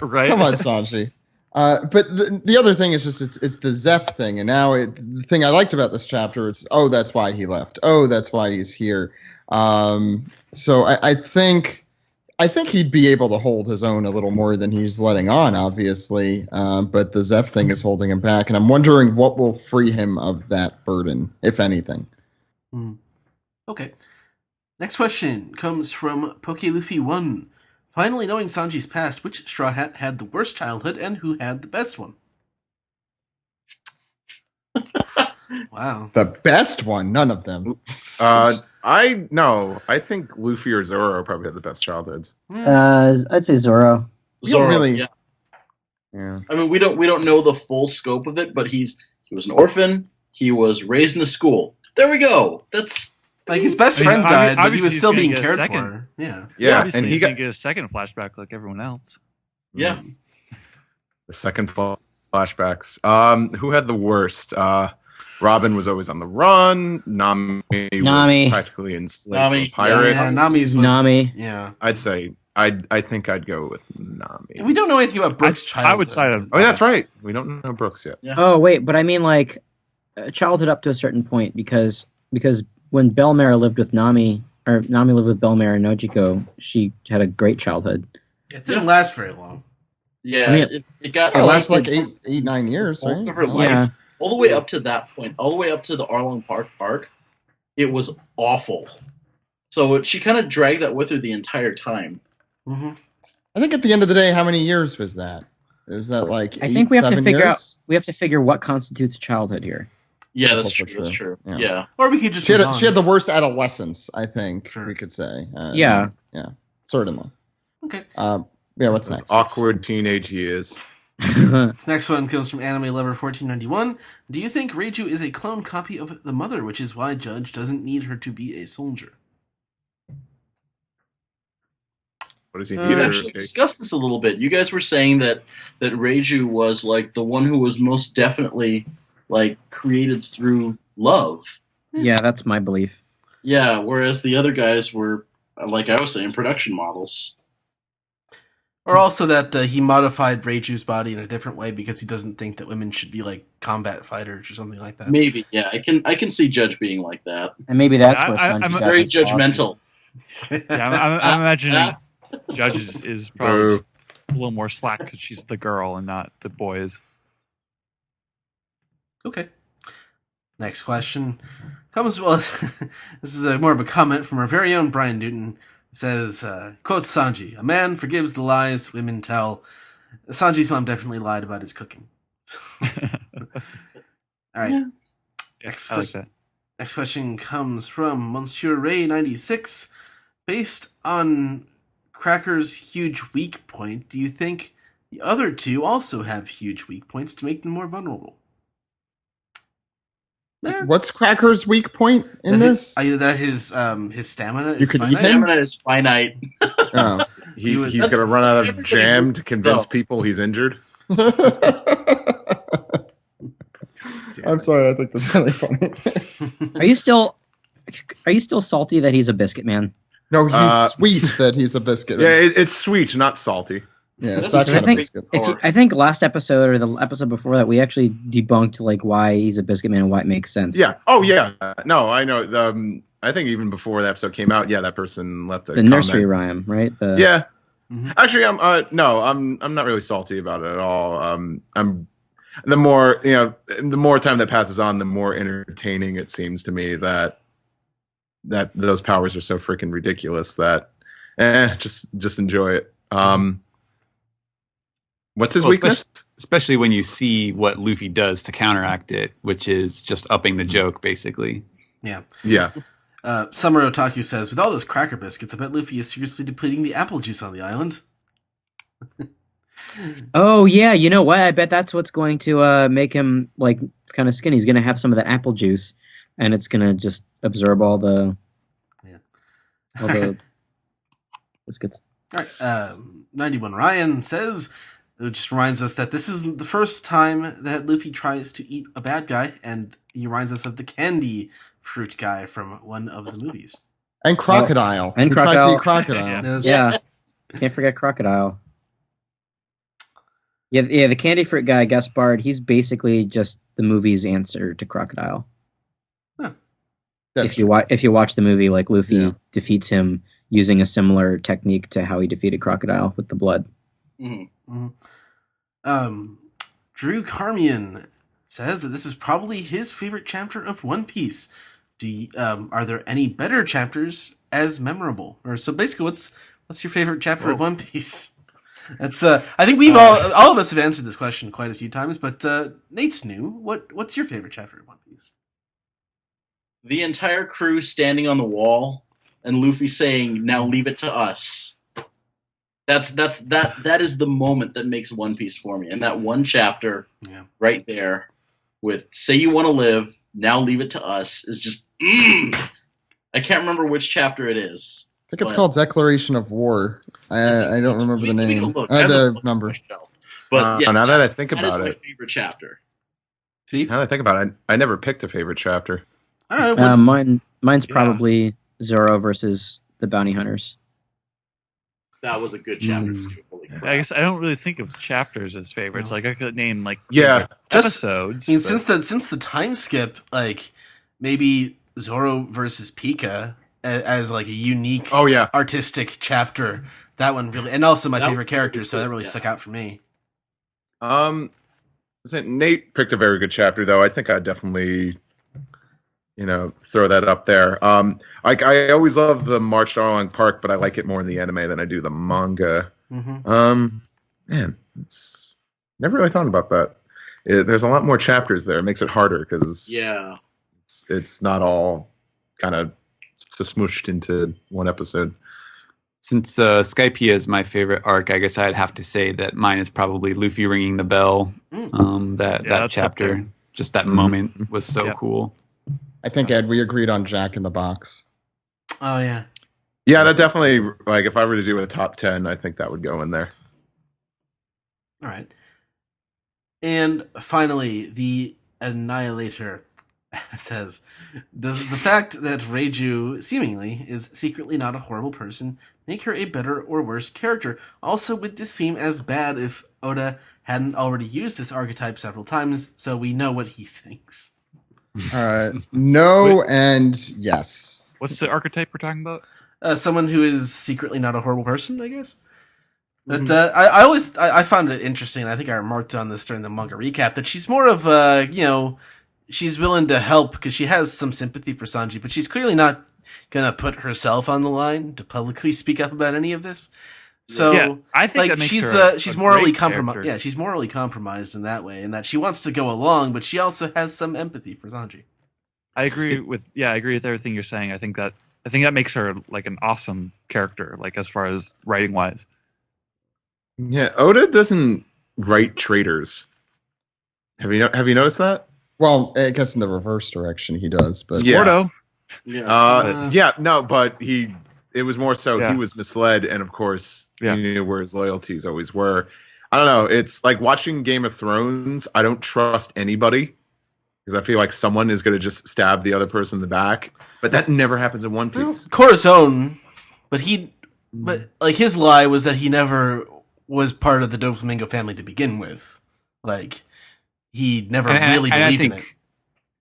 D: Right?
F: Come on, Sanji. But the other thing is just it's the Zeph thing, and now the thing I liked about this chapter is that's why he left. Oh, that's why he's here. So I think he'd be able to hold his own a little more than he's letting on, obviously. But the Zeph thing is holding him back, and I'm wondering what will free him of that burden, if anything.
A: Okay. Next question comes from PokeLuffy1. Finally knowing Sanji's past, which Straw Hat had the worst childhood and who had the best one? Wow.
F: The best one? None of them.
G: I think Luffy or Zoro probably had the best childhoods.
B: I'd say Zoro.
E: Zoro,
F: really-
E: yeah.
F: Yeah.
E: I mean, we don't know the full scope of it, but he was an orphan. He was raised in a school. There we go. That's
A: Like, his best
D: I mean,
A: friend died, but he
D: obviously
A: was
D: he's
A: still
D: gonna
A: being
D: get a
A: cared
D: second.
A: for. Yeah.
G: Yeah,
D: Obviously,
G: and he
D: he's
G: got
D: going to get a second flashback like everyone else.
E: yeah.
G: the second flashbacks. Who had the worst? Robin was always on the run. Nami was practically enslaved
E: Nami,
G: to a pirate.
A: Yeah, Nami's was,
B: Nami.
A: Yeah.
G: I'd say I think I'd go with Nami.
A: We don't know anything about Brooks' childhood.
D: I would side on.
G: Oh, that's right. We don't know Brooks yet.
E: Yeah.
B: Oh wait, but I mean like childhood up to a certain point because when Belmare lived with Nami, or Nami lived with Belmare and Nojiko, she had a great childhood.
A: It didn't last very long.
E: Yeah,
B: I mean,
E: it got
F: It lasts like
E: lasted
F: 9 years,
E: all
F: right?
E: of her life.
B: Yeah.
E: All the way up to that point, all the way up to the Arlong Park arc, it was awful. So she kind of dragged that with her the entire time.
A: Mm-hmm.
F: I think at the end of the day, how many years was that? Is that like
B: I think we have to
F: 7
B: figure
F: years?
B: what constitutes childhood here.
E: Yeah,
F: That's
E: that's
F: also
E: true. That's
F: true.
E: true.
F: Yeah.
E: Yeah.
A: Or we could just
F: She
A: move on.
F: had the worst adolescence, I think
A: Sure.
F: we could say.
B: Yeah.
F: Yeah, certainly.
A: Okay.
F: Yeah, what's
G: Those
F: next?
G: awkward teenage years.
A: Next one comes from Anime Lover 1491. Do you think Reiju is a clone copy of the mother, which is why Judge doesn't need her to be a soldier?
G: What does he
E: We
G: need?
E: actually discussed this a little bit. You guys were saying that Reiju was like the one who was most definitely like created through love.
B: Yeah, that's my belief.
E: Yeah, whereas the other guys were, like I was saying, production models.
A: Or also that he modified Reiju's body in a different way because he doesn't think that women should be like combat fighters or something like that.
E: Maybe, yeah. I can see Judge being like that.
B: And maybe that's
D: Yeah,
B: where
D: I'm
B: Sanji's
E: Very
B: his boss.
E: judgmental.
D: Yeah, I'm imagining Judge is probably a little more slack because she's the girl and not the boys.
A: Okay. Next question comes, well, this is more of a comment from our very own Brian Newton. It says, quotes Sanji, "A man forgives the lies women tell." Sanji's mom definitely lied about his cooking. All right.
E: Yeah.
A: Next
D: I like
A: question.
D: that.
A: Next question comes from Monsieur Ray 96. Based on Cracker's huge weak point, do you think the other two also have huge weak points to make them more vulnerable?
F: What's Cracker's weak point in this?
A: That his stamina is
F: could eat
A: finite?
F: him?
E: Stamina is finite.
F: Oh.
A: You would-
G: He's going to run out of
E: Everybody's
G: jam
E: weak,
G: to convince
E: though.
G: people he's injured.
F: I'm sorry, I think that's really funny.
B: Are you still salty that he's a biscuit man?
F: No, he's sweet that he's a biscuit.
G: Yeah, it's sweet, not salty.
F: Yeah, it's
E: That's
F: that kind
B: I
F: of
B: think
F: biscuit.
B: I think last episode or the episode before that we actually debunked like why he's a biscuit man and why it makes sense.
G: Yeah. Oh, yeah. No, I know. I think even before the episode came out, yeah, that person left a
B: the
G: comment.
B: nursery rhyme, right?
G: Yeah.
A: Mhm.
G: Actually, I'm not really salty about it at all. I'm the more time that passes on, the more entertaining it seems to me that those powers are so freaking ridiculous that just enjoy it. What's his weakness?
C: Especially when you see what Luffy does to counteract it, which is just upping the joke, basically.
A: Yeah.
G: Yeah.
A: Summer Otaku says, with all those cracker biscuits, I bet Luffy is seriously depleting the apple juice on the island.
B: Oh yeah, you know what? I bet that's what's going to make him like kind of skinny. He's going to have some of the apple juice, and it's going to just absorb all the all the biscuits.
A: All right. 91 Ryan says, it just reminds us that this is the first time that Luffy tries to eat a bad guy, and he reminds us of the candy fruit guy from one of the movies.
F: And Crocodile.
B: And
F: He tried to
B: Crocodile.
F: eat Crocodile.
A: There's-
B: Yeah, can't forget Crocodile. Yeah, the candy fruit guy, Gaspard. He's basically just the movie's answer to Crocodile.
F: That's
B: If you watch the movie, like Luffy
F: Yeah.
B: defeats him using a similar technique to how he defeated Crocodile with the blood.
E: Mhm.
A: Drew Carmian says that this is probably his favorite chapter of One Piece. Are there any better chapters as memorable? Or so basically, what's your favorite chapter of One Piece? That's I think we've all of us have answered this question quite a few times, but Nate's new. What's your favorite chapter of One Piece?
E: The entire crew standing on the wall and Luffy saying, "Now leave it to us." That is the moment that makes One Piece for me. And that one chapter right there with "Say you want to live, now leave it to us" is just I can't remember which chapter it is.
F: I think it's called Declaration of War. I don't remember the name. The number.
E: But yeah,
G: now that I think
E: that is
G: about
E: my
G: it,
E: favorite chapter.
A: Steve?
G: now that I think about it, I never picked a favorite chapter.
A: All right,
B: Mine's probably Zoro versus the bounty hunters.
E: That was a good chapter too. Holy crap.
D: I guess I don't really think of chapters as favorites. Like I could name like
G: Yeah.
A: Just-
D: episodes.
A: I mean,
D: but-
A: since the time skip, like maybe Zoro versus Pika as like a unique
G: Oh yeah,
A: artistic chapter. That one really, and also my
E: That
A: favorite
E: was
A: character,
E: really
A: so that
E: good,
A: really
E: yeah.
A: stuck out for me.
G: Nate picked a very good chapter though. I think I'd definitely, throw that up there. Like I always love the March to Arlong Park, but I like it more in the anime than I do the manga.
A: Mm-hmm.
G: Man, it's never really thought about that. There's a lot more chapters there. It makes it harder because
E: Yeah.
G: it's not all kind of smooshed into one episode.
C: Since Skypiea is my favorite arc, I guess I'd have to say that mine is probably Luffy ringing the bell. That
D: that's up
C: chapter,
D: there.
C: just that moment was so
D: Yeah.
C: cool.
F: I think, Ed, we agreed on Jack in the Box.
A: Oh yeah.
G: Yeah, that definitely, like, if I were to do a top 10, I think that would go in there.
A: All right. And finally, the Annihilator says, does the fact that Reiju seemingly is secretly not a horrible person make her a better or worse character? Also, would this seem as bad if Oda hadn't already used this archetype several times, so we know what he thinks?
F: No and yes.
D: What's the archetype we're talking about?
A: Someone who is secretly not a horrible person, I guess. But I found it interesting. I think I remarked on this during the manga recap that she's more of she's willing to help because she has some sympathy for Sanji, but she's clearly not gonna put herself on the line to publicly speak up about any of this. So
D: Yeah, I think that makes
A: she's
D: her
A: she's
D: a
A: morally
D: great
A: compromised.
D: character.
A: Yeah, she's morally compromised in that way, in that she wants to go along, but she also has some empathy for Sanji.
D: I agree with everything you're saying. I think that makes her like an awesome character, like as far as writing wise.
G: Yeah, Oda doesn't write traitors. Have you noticed that?
F: Well, I guess in the reverse direction he does, but
G: Yeah.
D: Gordo.
E: Yeah.
G: But it was more so
D: Yeah.
G: he was misled, and of course
D: Yeah.
G: he knew where his loyalties always were. I don't know. It's like watching Game of Thrones. I don't trust anybody because I feel like someone is going to just stab the other person in the back. But that never happens in One Piece.
A: Corazon, but like his lie was that he never was part of the Doflamingo family to begin with. Like he never really believed in it.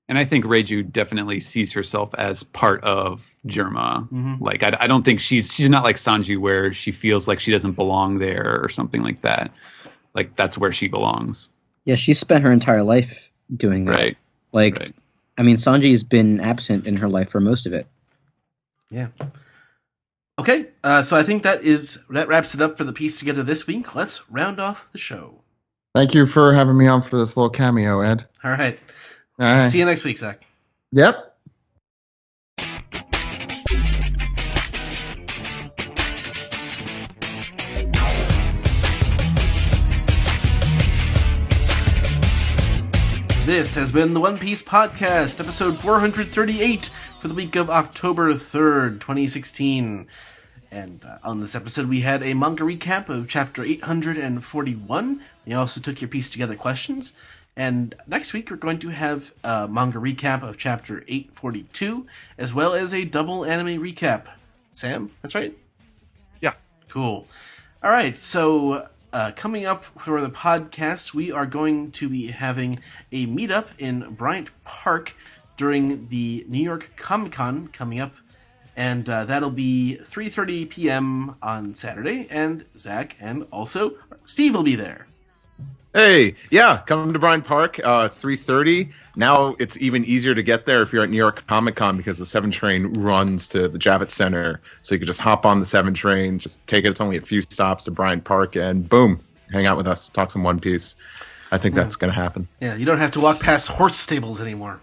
C: And I think Reiju definitely sees herself as part of Germa.
A: Mhm.
C: Like I don't think she's not like Sanji where she feels like she doesn't belong there or something like that. Like that's where she belongs.
B: Yeah, she spent her entire life doing that.
C: Right.
B: Like,
C: Right.
B: I mean, Sanji's been absent in her life for most of it.
A: Yeah. Okay, so I think that wraps it up for the piece together this week. Let's round off the show.
F: thank you for having me on for this little cameo, Ed.
A: All right.
F: All right.
A: See you next week, Zach.
F: Yep.
A: This has been the One Piece Podcast, episode 438 for the week of October 3rd, 2016. And on this episode, we had a manga recap of chapter 841. We also took your piece together questions. And next week, we're going to have a manga recap of chapter 842, as well as a double anime recap. Sam, that's right?
D: Yeah.
A: Cool. All right, so coming up for the podcast, we are going to be having a meetup in Bryant Park during the New York Comic-Con coming up. And that'll be 3:30 p.m. on Saturday, and Zach and also Steve will be there.
G: Hey, yeah, come to Bryant Park, 3:30. Now it's even easier to get there if you're at New York Comic Con because the 7 train runs to the Javits Center. So you can just hop on the 7 train, just take it. It's only a few stops to Bryant Park, and boom, hang out with us, talk some One Piece. I think that's going to happen.
A: Yeah, you don't have to walk past horse stables anymore.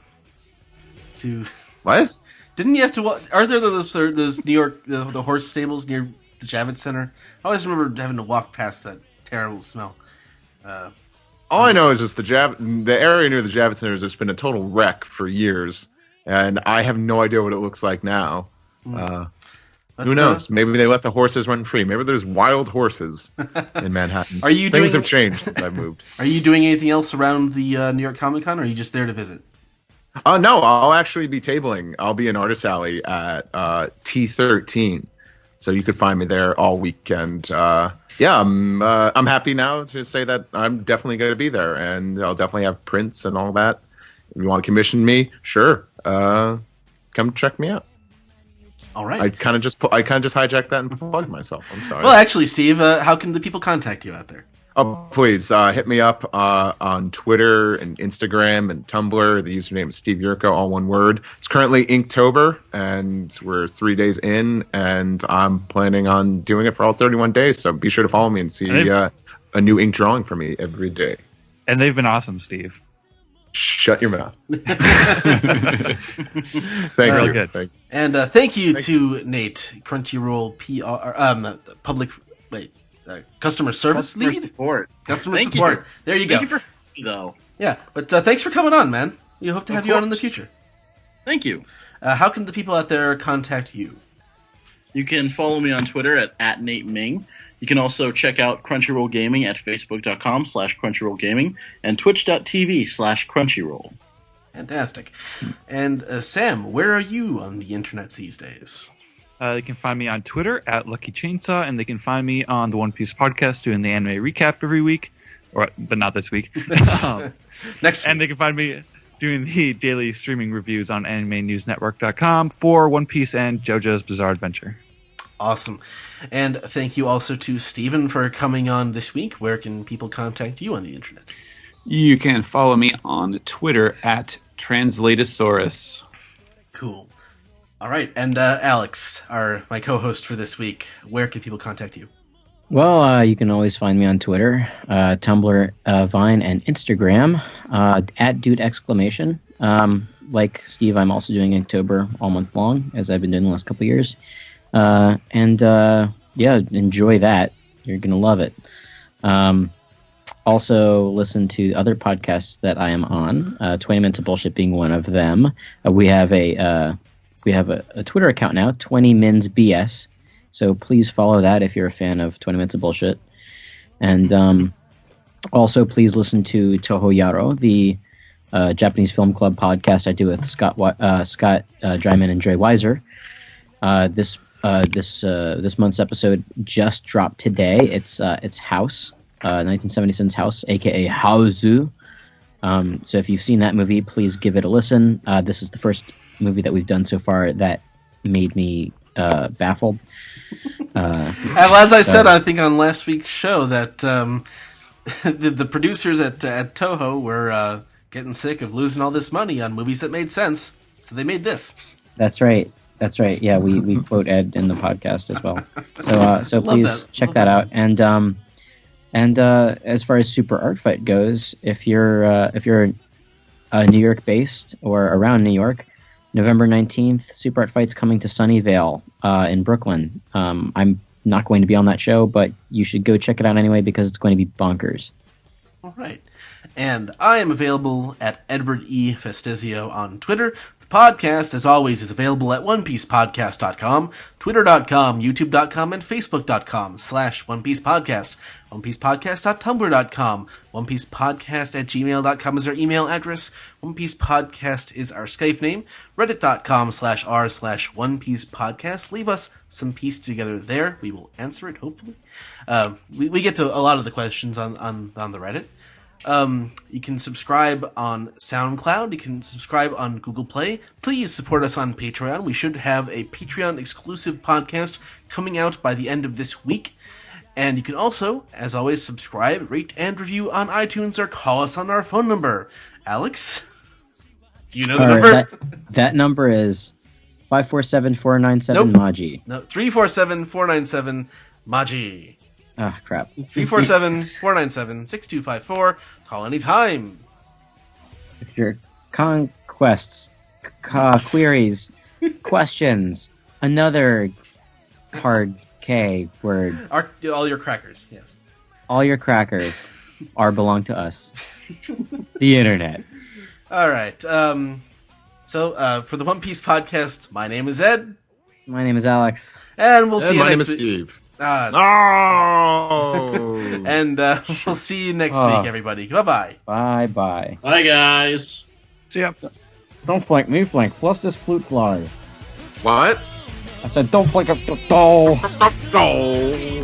G: What?
A: Didn't you have to walk? Are there those New York the horse stables near the Javits Center? I always remember having to walk past that terrible smell.
G: All I know is just the area near the Javits Center has just been a total wreck for years, and I have no idea what it looks like now. Who knows? Maybe they let the horses run free. Maybe there's wild horses in Manhattan. Things have changed since I've moved.
A: Are you doing anything else around the New York Comic Con, or are you just there to visit?
G: No, I'll actually be tabling. I'll be in Artist Alley at T13, so you could find me there all weekend. Yeah, I'm happy now to say that I'm definitely going to be there, and I'll definitely have prints and all that. If you want to commission me, sure, come check me out.
A: All right.
G: I kind of just hijacked that and plugged myself. I'm sorry.
A: Well, actually, Steve, how can the people contact you out there?
G: Oh, please hit me up on Twitter and Instagram and Tumblr. The username is Steve Yurko, all one word. It's currently Inktober, and we're 3 days in, and I'm planning on doing it for all 31 days. So be sure to follow me and see a new ink drawing from me every day.
D: And they've been awesome, Steve.
G: Shut your mouth. Thank you.
D: Good.
G: Thank you.
A: And thank you to Nate, Crunchyroll PR, customer service lead? Customer support. There you go.
E: Thank you for though.
A: Yeah, but thanks for coming on, man. We hope to have you on in the future.
E: Thank you.
A: How can the people out there contact you?
E: You can follow me on Twitter at Nate Ming. You can also check out Crunchyroll Gaming at facebook.com/Crunchyroll Gaming and twitch.tv/Crunchyroll.
A: Fantastic. And Sam, where are you on the internet these days?
D: They can find me on Twitter at Lucky Chainsaw, and they can find me on the One Piece podcast doing the anime recap every week, but not this week.
A: Next week.
D: And they can find me doing the daily streaming reviews on AnimeNewsNetwork.com for One Piece and JoJo's Bizarre Adventure.
A: Awesome. And thank you also to Stephen for coming on this week. Where can people contact you on the internet?
C: You can follow me on Twitter at Translatosaurus.
A: Cool. All right, and Alex, my co-host for this week, where can people contact you?
B: Well, you can always find me on Twitter, Tumblr, Vine, and Instagram at Dude Exclamation. Like Steve, I'm also doing Inktober all month long, as I've been doing the last couple of years. Yeah, enjoy that. You're gonna love it. Also, listen to other podcasts that I am on. 20 Minutes of Bullshit being one of them. We have a Twitter account now, 20 Mins BS. So please follow that if you're a fan of 20 Minutes of Bullshit. And also please listen to Toho Yaro, the Japanese Film Club podcast I do with Scott Dryman and Dre Weiser. This month's episode just dropped today. It's House, 1977's House, aka Haozu. So if you've seen that movie, please give it a listen. This is the first movie that we've done so far that made me baffled.
A: As I said, I think on last week's show that the producers at Toho were getting sick of losing all this money on movies that made sense, so they made this.
B: That's right. Yeah, we quote Ed in the podcast as well. So please check that out. And as far as Super Art Fight goes, if you're New York based or around New York, November 19th, Super Art Fight's coming to Sunnyvale in Brooklyn. I'm not going to be on that show, but you should go check it out anyway because it's going to be bonkers.
A: All right. And I am available at Edward E. Festizio on Twitter. The podcast, as always, is available at OnePiecePodcast.com, Twitter.com, YouTube.com, and Facebook.com/OnePiecePodcast. OnePiecePodcast.tumblr.com. OnePiecePodcast@gmail.com is our email address. OnePiecePodcast is our Skype name. Reddit.com/r/OnePiecePodcast. Leave us some piece together there. We will answer it, hopefully. We get to a lot of the questions on the Reddit. You can subscribe on SoundCloud. You can subscribe on Google Play. Please support us on Patreon. We should have a Patreon exclusive podcast coming out by the end of this week. And you can also, as always, subscribe, rate, and review on iTunes or call us on our phone number. Alex, do you know the number?
B: That number is 547-497
A: Nope.
B: Maji.
A: No, 347-497 Maji.
B: Ah, crap.
A: 347-497-6254. Call anytime.
B: If your conquests, queries, questions, another hard K word,
A: All your crackers, yes.
B: all your crackers belong to us. The internet.
A: All right. So for the One Piece podcast, my name is Ed.
B: My name is Alex.
A: And we'll see you
G: my name
A: next
G: is
A: week.
G: Steve.
A: And we'll see you next week, everybody. Bye-bye.
B: Bye-bye.
E: Bye, guys.
D: See ya.
B: Don't flank me, flank. Flush this flute flies.
G: What?
B: I said don't flank up the doll.
G: Oh.